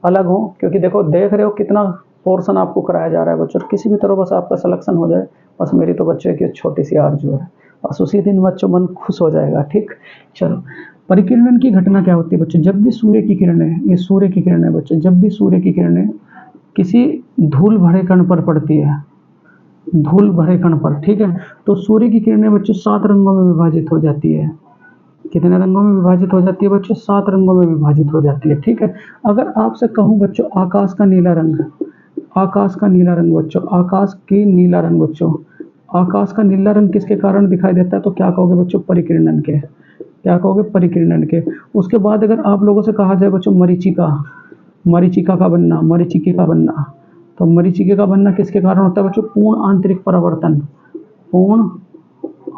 Speaker 1: अलग हो, क्योंकि देखो देख रहे हो कितना पोर्शन आपको कराया जा रहा है बच्चों। किसी भी तरह बस आपका सिलेक्शन हो जाए, बस मेरी तो बच्चों की छोटी सी आरज़ू है, बस उसी दिन बच्चों मन खुश हो जाएगा। ठीक, चलो। परिकिरणन की घटना क्या होती है बच्चों? जब भी सूर्य की किरणें, ये सूर्य की किरणें बच्चों, जब भी सूर्य की किरणें किसी धूल भरे कण पर पड़ती है, धूल भरे कण पर, ठीक है, तो सूर्य की किरणें बच्चों 7 रंगों में विभाजित हो जाती है। कितने रंगों में विभाजित हो जाती है बच्चों? 7 रंगों में विभाजित हो जाती है। ठीक है, अगर आपसे कहूं बच्चों आकाश का नीला रंग, आकाश का नीला रंग बच्चों, आकाश की नीला रंग बच्चों, आकाश का नीला रंग किसके कारण दिखाई देता है? तो क्या कहोगे बच्चों? परिकिरणन के। क्या कहोगे? परिकिरणन के। उसके बाद अगर आप लोगों से कहा जाए बच्चों मरीचिका, मरीचिका का बनना, मरीचिके का बनना, तो मरीचिके का बनना किसके कारण होता है बच्चों? पूर्ण आंतरिक परावर्तन, पूर्ण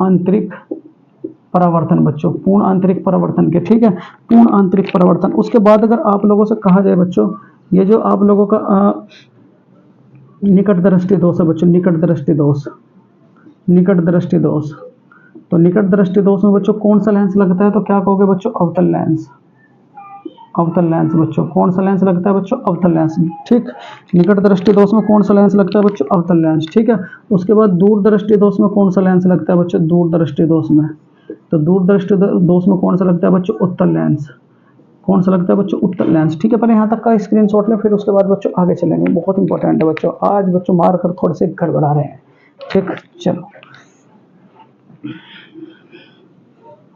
Speaker 1: आंतरिक परावर्तन बच्चों, पूर्ण आंतरिक परावर्तन के। ठीक है, पूर्ण आंतरिक परावर्तन। उसके बाद अगर आप लोगों से कहा जाए बच्चों, ये जो आप लोगों का निकट दृष्टि दोष है बच्चों, निकट दृष्टि दोष, निकट दृष्टि दोष, तो निकट दृष्टि दोष में बच्चों कौन सा लेंस लगता है? तो क्या कहोगे बच्चों? अवतल लेंस, अवतल लेंस बच्चों। कौन सा लेंस लगता है बच्चों? अवतल लेंस। ठीक, निकट दृष्टि दोष में कौन सा लेंस लगता है बच्चों? अवतल लेंस। ठीक है, उसके बाद दूर दृष्टि दोष में कौन सा लेंस लगता है बच्चों? दूर दृष्टि दोष में, तो दूर दृष्टि दोष में कौन सा लगता है बच्चों? उत्तल लेंस। कौन सा लगता है बच्चों? उत्तल लेंस। ठीक है, पहले यहाँ तक का स्क्रीनशॉट लें, फिर उसके बाद बच्चों आगे चलेंगे। बहुत इंपॉर्टेंट है बच्चों, आज बच्चों मार कर थोड़े से गड़बड़ा रहे हैं। ठीक, चलो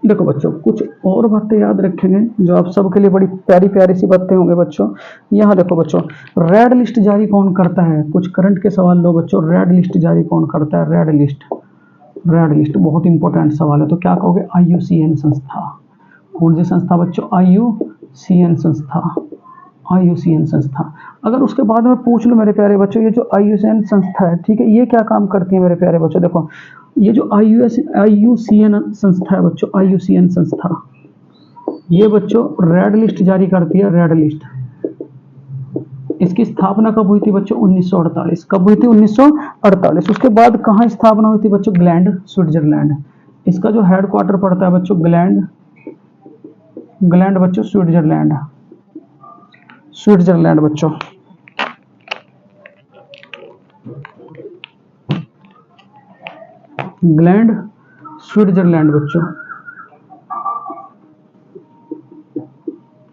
Speaker 1: देखो बच्चों, कुछ और बातें याद रखेंगे जो आप सबके लिए बड़ी प्यारी प्यारी सी बातें होंगे बच्चों। यहाँ देखो बच्चों, रेड लिस्ट जारी कौन करता है? कुछ करंट के सवाल लो बच्चों, रेड लिस्ट जारी कौन करता है? रेड लिस्ट, रेड लिस्ट बहुत इंपॉर्टेंट सवाल है। तो क्या कहोगे? IUCN संस्था। कौन सी संस्था बच्चों? IUCN संस्था, IUCN संस्था। अगर उसके बाद में पूछ लो मेरे प्यारे बच्चों, ये जो IUCN संस्था है, ठीक है, ये क्या काम करती है मेरे प्यारे बच्चों? देखो, ये जो IUCN संस्था है बच्चों, IUCN संस्था, ये बच्चों रेड लिस्ट जारी करती है, रेड लिस्ट। इसकी स्थापना कब हुई थी बच्चों? 1948। कब हुई थी? 1948। उसके बाद कहाँ स्थापना हुई थी बच्चों? Gland, Switzerland. इसका जो हेडक्वार्टर पड़ता है बच्चों ग्लैंड, ग्लैंड बच्चों स्विट्जरलैंड, स्विट्जरलैंड बच्चों। ग्लैंड, स्विट्जरलैंड बच्चों,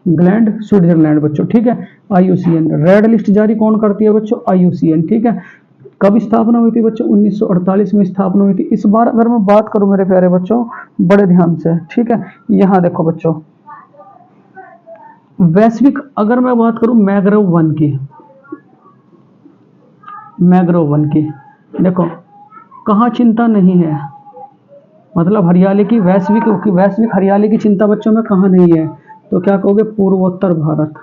Speaker 1: ग्लैंड, स्विट्जरलैंड बच्चों। ठीक है, IUCN। रेड लिस्ट जारी कौन करती है बच्चों? IUCN। ठीक है, कब स्थापना हुई थी बच्चों? 1948 में स्थापना हुई थी। इस बार अगर मैं बात करूं मेरे प्यारे बच्चों, बड़े ध्यान से, ठीक है, यहाँ देखो बच्चों, वैश्विक अगर मैं बात करूं मैंग्रोव वन की, मैंग्रोव वन की, देखो कहाँ चिंता नहीं है, मतलब हरियाली की, वैश्विक हरियाली की चिंता बच्चों में कहाँ नहीं है? तो क्या कहोगे? पूर्वोत्तर भारत,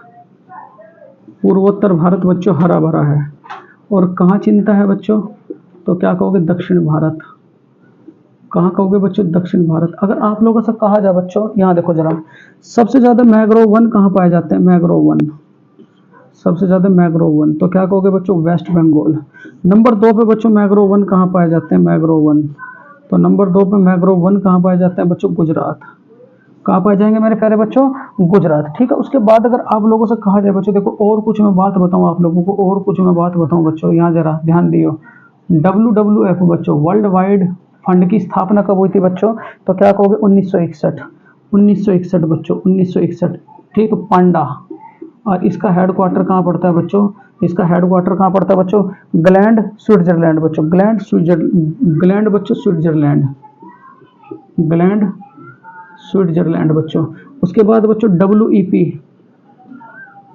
Speaker 1: पूर्वोत्तर भारत बच्चों हरा भरा है। और कहाँ चिंता है बच्चों? तो क्या कहोगे? दक्षिण भारत। कहाँ कहोगे बच्चों? दक्षिण भारत। अगर आप लोगों से कहा जाए बच्चों, यहाँ देखो जरा, सबसे ज्यादा मैंग्रोव वन कहाँ पाए जाते हैं? मैंग्रोव वन, सबसे ज्यादा मैंग्रोव वन, तो क्या कहोगे बच्चों? वेस्ट बंगाल। नंबर 2 पे बच्चों मैंग्रोव वन कहाँ पाए जाते हैं? मैंग्रोव वन, तो नंबर 2 पे मैंग्रोव वन कहाँ पाए जाते हैं बच्चों? गुजरात। कहाँ पाए जाएंगे मेरे प्यारे बच्चों? गुजरात। ठीक है, उसके बाद अगर आप लोगों से कहा जाए बच्चों, देखो और कुछ मैं बात बताऊं आप लोगों को, और कुछ मैं बात बताऊं बच्चों, यहाँ जरा ध्यान दियो। WWF बच्चों, वर्ल्ड वाइड फंड की स्थापना कब हुई थी बच्चों? तो क्या कहोगे? 1961, 1961 बच्चों, 1961। ठीक, पांडा। और इसका हेडक्वार्टर कहाँ पड़ता है बच्चों? इसका हेडक्वार्टर कहाँ पड़ता है बच्चों? ग्लैंड, स्विट्जरलैंड बच्चों, ग्लैंड ग्लैंड बच्चों स्विट्जरलैंड, ग्लैंड स्विट्जरलैंड बच्चों। उसके बाद बच्चों WEP,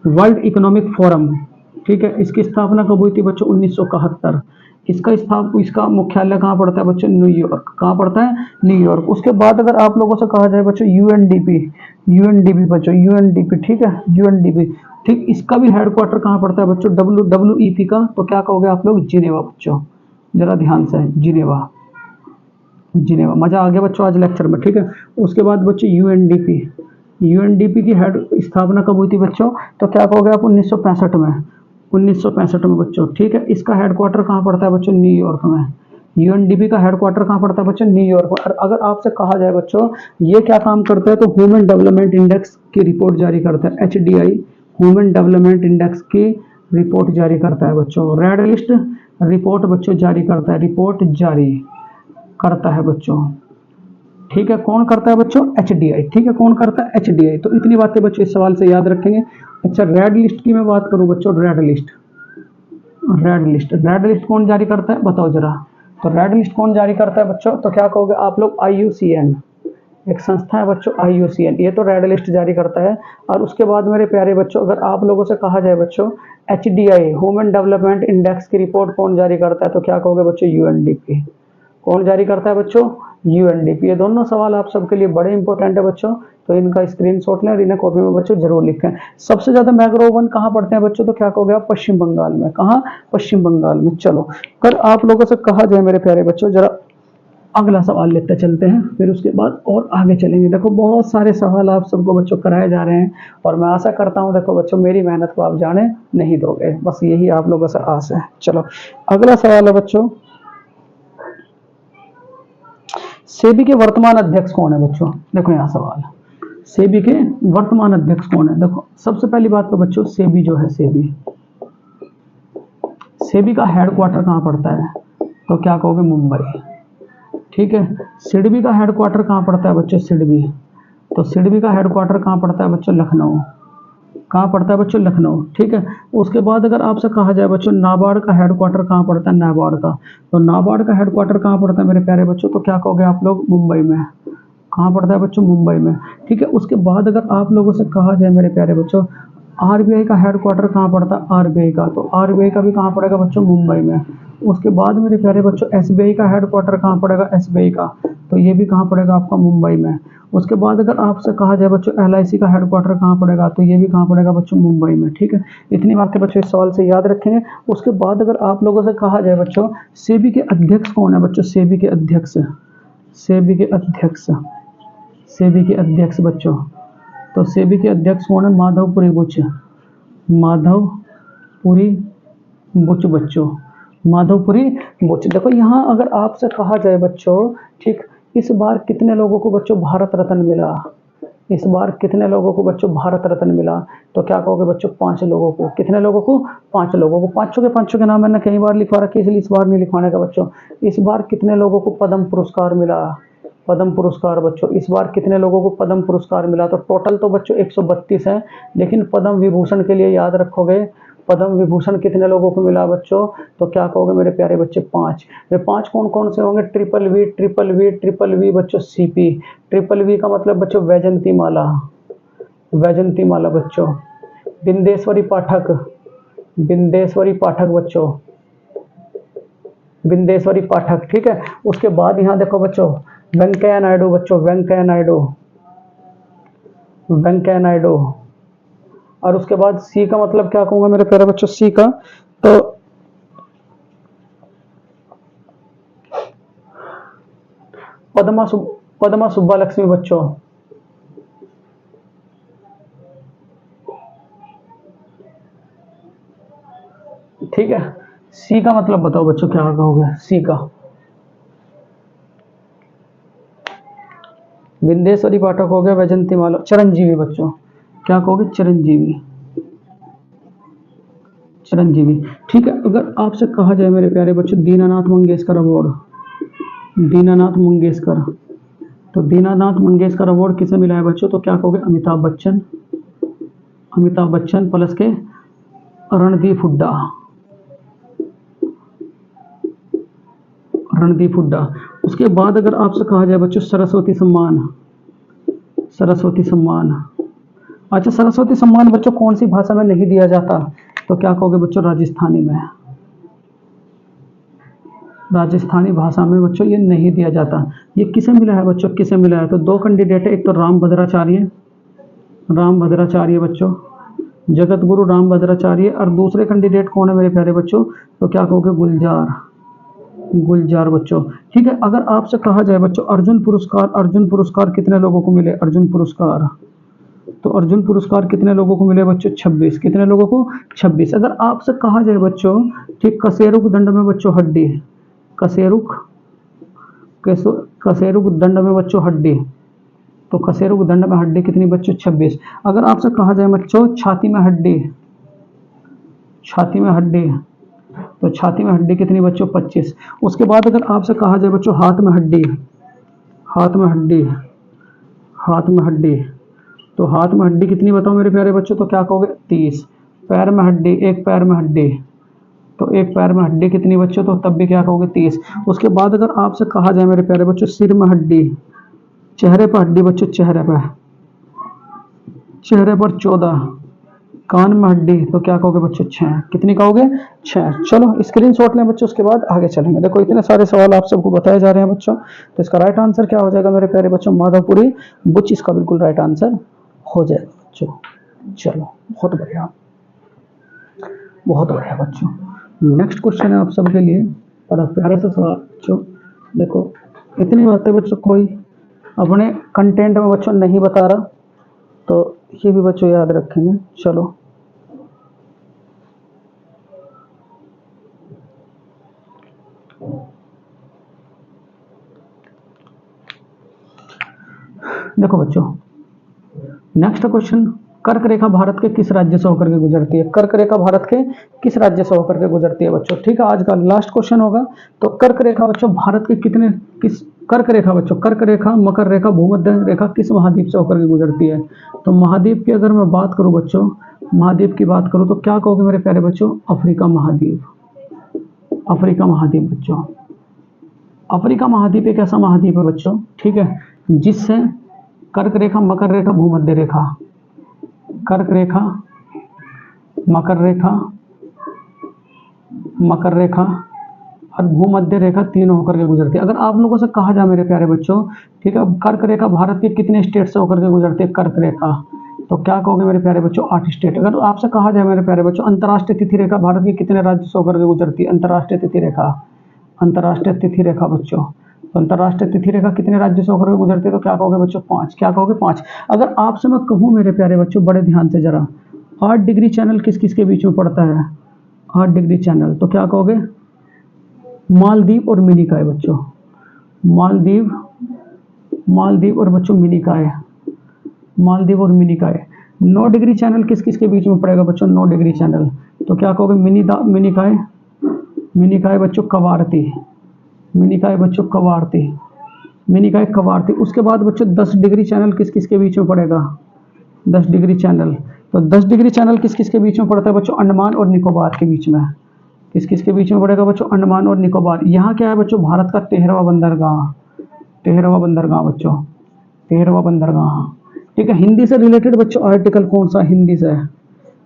Speaker 1: वर्ल्ड इकोनॉमिक फोरम, ठीक है। इसकी स्थापना कब हुई थी बच्चों? 1971। इसका मुख्यालय कहाँ पड़ता है बच्चों? न्यूयॉर्क। कहाँ पड़ता है? न्यूयॉर्क। उसके बाद अगर आप लोगों से कहा जाए बच्चों यूएनडीपी, यूएनडीपी बच्चों, यूएनडीपी, ठीक है, यूएनडीपी, ठीक, इसका भी हेडक्वार्टर कहाँ पड़ता है बच्चों? डब्ल्यूईपी का, तो क्या कहोगे आप लोग? जिनेवा बच्चों, जरा ध्यान से, जिनेवा, जिनेवा। मजा आ गया बच्चों आज लेक्चर में, ठीक है। उसके बाद बच्चों यूएनडीपी, यूएनडीपी की हेड स्थापना कब हुई थी बच्चों? तो क्या कहोगे आप? 1965 में, 1965 में बच्चों, ठीक है। इसका हेडक्वार्टर कहाँ पड़ता है बच्चों? न्यूयॉर्क में। यूएनडीपी का हेडक्वार्टर कहाँ पड़ता है बच्चों? न्यूयॉर्क में। और अगर आपसे कहा जाए बच्चों ये क्या काम करते हैं, तो ह्यूमन डेवलपमेंट इंडेक्स की रिपोर्ट जारी करता है, एचडीआई, ह्यूमन डेवलपमेंट इंडेक्स की रिपोर्ट जारी करता है बच्चों। रेड लिस्ट रिपोर्ट बच्चों जारी करता है, रिपोर्ट जारी करता है बच्चों, ठीक है। कौन करता है बच्चों? एचडीआई, ठीक है। कौन करता है? एचडीआई। तो इतनी बातें बच्चों इस सवाल से याद रखेंगे। अच्छा, रेड लिस्ट की मैं बात करूं बच्चों, red list, red list, red list कौन जारी करता है बताओ जरा? तो रेड लिस्ट कौन जारी करता है बच्चों? तो क्या कहोगे आप लोग? आईयूसीएन, एक संस्था है बच्चों, आईयूसीएन, ये तो रेड लिस्ट जारी करता है। और उसके बाद मेरे प्यारे बच्चों अगर आप लोगों से कहा जाए बच्चों एचडीआई, ह्यूमन डेवलपमेंट इंडेक्स की रिपोर्ट कौन जारी करता है, तो क्या कहोगे बच्चों? यूएनडीपी। कौन जारी करता है बच्चों? यूएनडीपी। ये दोनों सवाल आप सबके लिए बड़े इंपॉर्टेंट है बच्चों, तो इनका स्क्रीनशॉट लें और इन्हें कॉपी में बच्चों जरूर लिखें। सबसे ज्यादा मैग्रो वन कहाँ पढ़ते हैं बच्चों? तो क्या कहोगे आप? पश्चिम बंगाल में। कहाँ? पश्चिम बंगाल में। चलो, अगर आप लोगों से कहा जाए मेरे प्यारे बच्चों, जरा अगला सवाल लेते चलते हैं, फिर उसके बाद और आगे चलेंगे। देखो बहुत सारे सवाल आप सबको बच्चों कराए जा रहे हैं और मैं आशा करता हूं देखो बच्चों मेरी मेहनत को आप जाने नहीं दोगे, बस यही आप लोगों से आस है। चलो, अगला सवाल है बच्चों, सेबी के वर्तमान अध्यक्ष कौन है बच्चों? देखो यहाँ सवाल, सेबी के वर्तमान अध्यक्ष कौन है? देखो सबसे पहली बात तो बच्चों सेबी जो है, सेबी, सेबी का हेडक्वार्टर कहाँ पड़ता है? तो क्या कहोगे? मुंबई, ठीक है। सिडबी का हेडक्वार्टर कहाँ पड़ता है बच्चों? सिडबी, तो सिडबी का हेडक्वार्टर कहाँ पड़ता है बच्चों? लखनऊ। कहाँ पड़ता है बच्चों? लखनऊ, ठीक है। उसके बाद अगर आपसे कहा जाए बच्चों नाबार्ड का हेडक्वार्टर कहाँ पड़ता है? नाबार्ड का, तो नाबार्ड का हेडक्वार्टर कहाँ पड़ता है मेरे प्यारे बच्चों? तो क्या कहोगे आप लोग? मुंबई में। कहाँ पड़ता है बच्चों? मुंबई में, ठीक है। उसके बाद अगर आप लोगों से कहा जाए मेरे प्यारे बच्चों आरबीआई का हेडक्वार्टर कहाँ पड़ता है? आरबीआई का, तो आरबीआई का भी कहाँ पड़ेगा बच्चों? मुंबई में। उसके बाद मेरे प्यारे बच्चों एसबीआई का हेडक्वार्टर कहाँ पड़ेगा? एसबीआई का, तो ये भी कहाँ पड़ेगा आपका? मुंबई में। उसके बाद अगर आपसे कहा जाए बच्चों एलआईसी का हेडक्वार्टर कहाँ पड़ेगा? तो ये भी कहाँ पड़ेगा बच्चों? मुंबई में, ठीक है। इतनी बातें बच्चों इस सवाल से याद रखेंगे। उसके बाद अगर आप लोगों से कहा जाए बच्चों सेबी के अध्यक्ष कौन है बच्चों? सेबी के अध्यक्ष, सेबी के अध्यक्ष, सेबी के अध्यक्ष बच्चों, तो सेबी के अध्यक्ष कौन है? माधवपुरी बुच, माधवपुरी बुच बच्चों, माधवपुरी बुच। देखो यहाँ अगर आपसे कहा जाए बच्चों, ठीक, इस बार कितने लोगों को बच्चों भारत रत्न मिला? इस बार कितने लोगों को बच्चों भारत रत्न मिला? तो क्या कहोगे बच्चों? 5 लोगों को। कितने लोगों को? 5 लोगों को। पांचों के नाम मैंने कई बार लिखवा रखे इसलिए इस बार नहीं लिखवाने का बच्चों। इस बार कितने लोगों को पद्म पुरस्कार मिला? पद्म पुरस्कार बच्चों, इस बार कितने लोगों को पद्म पुरस्कार मिला? तो टोटल तो बच्चों 132 है, लेकिन पद्म विभूषण के लिए याद रखोगे पद्म विभूषण कितने लोगों को मिला बच्चों? तो क्या कहोगे मेरे प्यारे बच्चे? 5। वे 5 कौन कौन से होंगे? Triple V, triple V, triple V बच्चों, सीपी। ट्रिपल वी का मतलब बच्चों वैजंती माला, वैजंती माला बच्चों। बिंदेश्वरी पाठक, बिंदेश्वरी पाठक बच्चों, बिंदेश्वरी पाठक, ठीक है। उसके बाद यहाँ देखो बच्चों वेंकैया नायडू बच्चों, वेंकैया नायडू, वेंकैया नायडू। और उसके बाद सी का मतलब क्या कहूंगा मेरे प्यारे बच्चों? सी का तो पद्मा सुब्बा लक्ष्मी बच्चों, ठीक है। सी का मतलब बताओ बच्चों क्या कहोगे? सी का विंदेश्वरी पाठक हो गया, वैजंती माला, चिरंजीवी बच्चों, क्या कहोगे? चिरंजीवी, चिरंजीवी, ठीक है। अगर आपसे कहा जाए मेरे प्यारे बच्चों दीनानाथ मंगेशकर अवार्ड, दीनानाथ मंगेशकर, तो दीनानाथ मंगेशकर अवार्ड किसे मिला है बच्चों? तो क्या कहोगे? अमिताभ बच्चन, अमिताभ बच्चन प्लस के रणदीप हुड्डा, रणदीप हुड्डा। उसके बाद अगर आपसे कहा जाए बच्चों सरस्वती सम्मान, सरस्वती सम्मान, अच्छा सरस्वती सम्मान बच्चों कौन सी भाषा में नहीं दिया जाता? तो क्या कहोगे बच्चों? राजस्थानी में। राजस्थानी भाषा में बच्चों ये नहीं दिया जाता। ये किसे मिला है बच्चों? किसे मिला है? तो दो कैंडिडेट है, एक तो राम भद्राचार्य, राम भद्राचार्य बच्चों, जगत गुरु राम भद्राचार्य, और दूसरे कैंडिडेट कौन है मेरे प्यारे बच्चों? तो क्या कहोगे? गुलजार, गुलजार बच्चों। ठीक है, अगर आपसे कहा जाए बच्चों अर्जुन पुरस्कार, अर्जुन पुरस्कार कितने लोगों को मिले? अर्जुन पुरस्कार, तो अर्जुन पुरस्कार कितने लोगों को मिले बच्चों? 26। कितने लोगों को? 26। अगर आपसे कहा जाए बच्चों, ठीक, कशेरुक दंड में बच्चों हड्डी, कशेरुक, कशेरुक दंड में बच्चों हड्डी, तो कशेरुक दंड में हड्डी कितनी बच्चों? 26। अगर आपसे कहा जाए बच्चों छाती में हड्डी, छाती में हड्डी, तो छाती में हड्डी कितनी बच्चों? 25। उसके बाद अगर आपसे कहा जाए बच्चों हाथ में हड्डी, हाथ में हड्डी, हाथ में हड्डी, तो हाथ में हड्डी कितनी बताओ मेरे प्यारे बच्चों? तो क्या कहोगे? 30। पैर में हड्डी, एक पैर में हड्डी, तो एक पैर में हड्डी कितनी बच्चों? तो तब भी क्या कहोगे? 30। उसके बाद अगर आपसे कहा जाए मेरे प्यारे बच्चों सिर में हड्डी, चेहरे पर हड्डी बच्चों, चेहरे पर, चेहरे पर 14, कान में हड्डी, तो क्या कहोगे बच्चों? 6। कितनी कहोगे? 6। चलो स्क्रीनशॉट लें बच्चों, उसके बाद आगे चलेंगे। देखो इतने सारे सवाल आप सबको बताए जा रहे हैं बच्चों, तो इसका राइट आंसर क्या हो जाएगा मेरे प्यारे बच्चों? माधवपुरी बुच इसका बिल्कुल राइट आंसर हो जाएगा बच्चों। चलो बहुत बढ़िया, बहुत बढ़िया बच्चों। नेक्स्ट क्वेश्चन है आप सबके लिए, बड़ा प्यारा सा सवाल बच्चों। देखो इतनी बातें बच्चों कोई अपने कंटेंट में बच्चों नहीं बता रहा, तो ये भी बच्चों याद रखेंगे। चलो देखो बच्चों, नेक्स्ट क्वेश्चन, कर्क रेखा भारत के किस राज्य से होकर के गुजरती है? कर्क रेखा भारत के किस राज्य से होकर के गुजरती है बच्चों? ठीक है, आज का लास्ट क्वेश्चन होगा। तो कर्क रेखा बच्चों भारत के कितने, किस, कर्क रेखा बच्चों, कर्क रेखा, मकर रेखा, भूमध्य रेखा किस महाद्वीप से होकर के गुजरती है? तो महाद्वीप की अगर मैं बात करूं बच्चों, महाद्वीप की बात करूं तो क्या कहोगे मेरे प्यारे बच्चों? अफ्रीका महाद्वीप, अफ्रीका महाद्वीप बच्चों। अफ्रीका महाद्वीप एक ऐसा महाद्वीप है बच्चों, ठीक है, जिससे कर्क रेखा, मकर रेखा, भूमध्य रेखा, कर्क रेखा, मकर रेखा, मकर रेखा और भूमध्य रेखा तीनों होकर के गुजरती है। अगर आप लोगों से कहा जाए मेरे प्यारे बच्चों, ठीक है, कर्क रेखा भारत के कितने स्टेट से होकर के गुजरती है? कर्क रेखा, तो क्या कहोगे मेरे प्यारे बच्चों? 8 स्टेट। अगर आपसे कहा जाए मेरे प्यारे बच्चों अंतर्राष्ट्रीय तिथि रेखा भारत के कितने राज्य से होकर के गुजरती है? अंतर्राष्ट्रीय तिथि रेखा, अंतर्राष्ट्रीय तिथि रेखा बच्चों, तो अंतर्राष्ट्रीय तिथि रेखा कितने राज्य से होकर के गुजरती है? तो क्या कहोगे बच्चों? 5। क्या कहोगे? 5। अगर आपसे मैं कहूँ मेरे प्यारे बच्चों, बड़े ध्यान से जरा, 8 डिग्री चैनल किस किस के बीच में पड़ता है? 8 डिग्री चैनल, तो क्या कहोगे? मालदीव और मिनिकॉय बच्चों, मालदीव, मालदीव और बच्चों मिनिकॉय, मालदीव और मिनिकॉय। 9 डिग्री चैनल किस किस के बीच में पड़ेगा बच्चों? 9 डिग्री चैनल, तो क्या कहोगे? मिनिकॉय, मिनिकॉय बच्चों कवारती, मिनिकॉय बच्चों कवारती, मिनिकॉय कवारती। उसके बाद बच्चों 10 डिग्री चैनल किस किस के बीच में पड़ेगा? 10 डिग्री चैनल, तो 10 डिग्री चैनल किस किस के बीच में पड़ता है बच्चों? अंडमान और निकोबार के बीच में। किस किस के बीच में पड़ेगा बच्चों? अंडमान और निकोबार। यहाँ क्या है बच्चों? भारत का 13वां बंदरगाह, 13वां बंदरगाह बच्चों, 13वां बंदरगाह। ठीक है, हिंदी से रिलेटेड बच्चों आर्टिकल कौन सा? हिंदी से,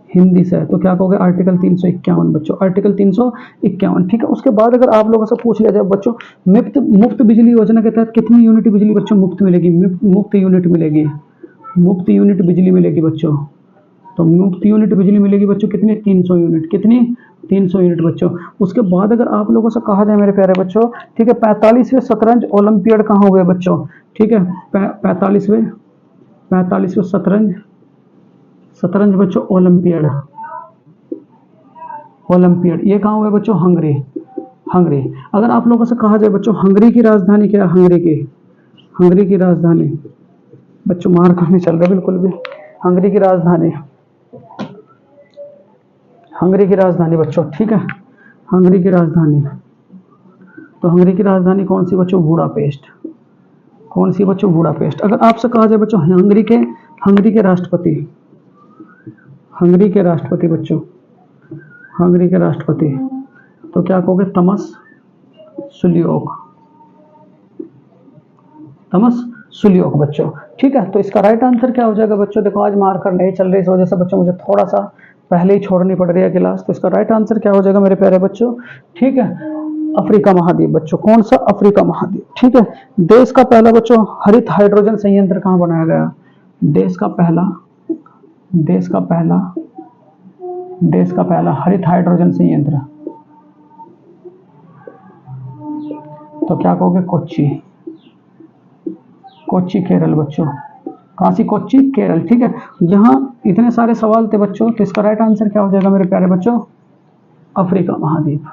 Speaker 1: हिंदी से, तो क्या कहोगे? आर्टिकल 351 बच्चों, आर्टिकल 351। ठीक है, उसके बाद अगर आप लोगों से पूछ लिया जाए बच्चों मुफ्त, मुफ्त बिजली योजना के तहत कितनी यूनिट बिजली बच्चों मुफ्त मिलेगी? मुफ्त यूनिट मिलेगी, मुफ्त यूनिट बिजली मिलेगी बच्चों। तो मुफ्त यूनिट बिजली मिलेगी बच्चों कितनी? 300 यूनिट। कितनी? 300 यूनिट बच्चों। उसके बाद अगर आप लोगों से कहा जाए मेरे प्यारे बच्चों, ठीक है, 45वें शतरंज ओलंपियाड कहाँ हुए बच्चों? ठीक है, 45वें शतरंज, शतरंज बच्चों ओलंपियाड, ओलंपियाड ये कहाँ हुए बच्चों? Hungary, Hungary. अगर आप लोगों से कहा जाए बच्चों हंगरी की राजधानी क्या है? हंगरी की, हंगरी की राजधानी बच्चों, मार खाने चल रहे बिल्कुल भी। हंगरी की राजधानी, हंगरी की राजधानी बच्चों, ठीक है, हंगरी की राजधानी, तो हंगरी की राजधानी कौन सी बच्चों? बुडापेस्ट। कौन सी बच्चों? बुडापेस्ट। अगर आपसे कहा जाए बच्चों हंगरी के, हंगरी के राष्ट्रपति, हंगरी के राष्ट्रपति बच्चों, हंगरी के राष्ट्रपति, तो क्या कहोगे? तमस सुलियोक, तमस सुलियोक बच्चों। ठीक है, तो इसका राइट आंसर क्या हो जाएगा बच्चों? देखो आज मार्कर नहीं चल रही, इस वजह से बच्चों मुझे थोड़ा सा पहले ही छोड़नी पड़ रही है क्लास। तो इसका राइट आंसर क्या हो जाएगा मेरे प्यारे बच्चों? ठीक है, अफ्रीका महाद्वीप बच्चों। कौन सा? अफ्रीका महाद्वीप। ठीक है, देश का पहला बच्चों हरित हाइड्रोजन संयंत्र कहाँ बनाया गया? देश का पहला देश का पहला देश का पहला हरित हाइड्रोजन संयंत्र, तो क्या कहोगे? कोच्चि। कोच्चि केरल बच्चों। काशी कोच्चि केरल। ठीक है, यहाँ इतने सारे सवाल थे बच्चों, तो इसका राइट आंसर क्या हो जाएगा मेरे प्यारे बच्चों? अफ्रीका महाद्वीप।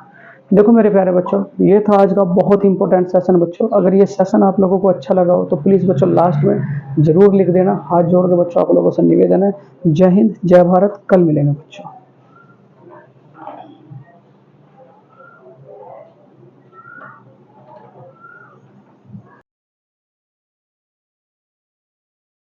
Speaker 1: देखो मेरे प्यारे बच्चों, ये था आज का बहुत इंपॉर्टेंट सेशन बच्चों। अगर ये सेशन आप लोगों को अच्छा लगा हो तो प्लीज़ बच्चों लास्ट में जरूर लिख देना। हाथ जोड़ के बच्चों आप लोगों से निवेदन है। जय हिंद, जय भारत। कल मिलेंगे बच्चों।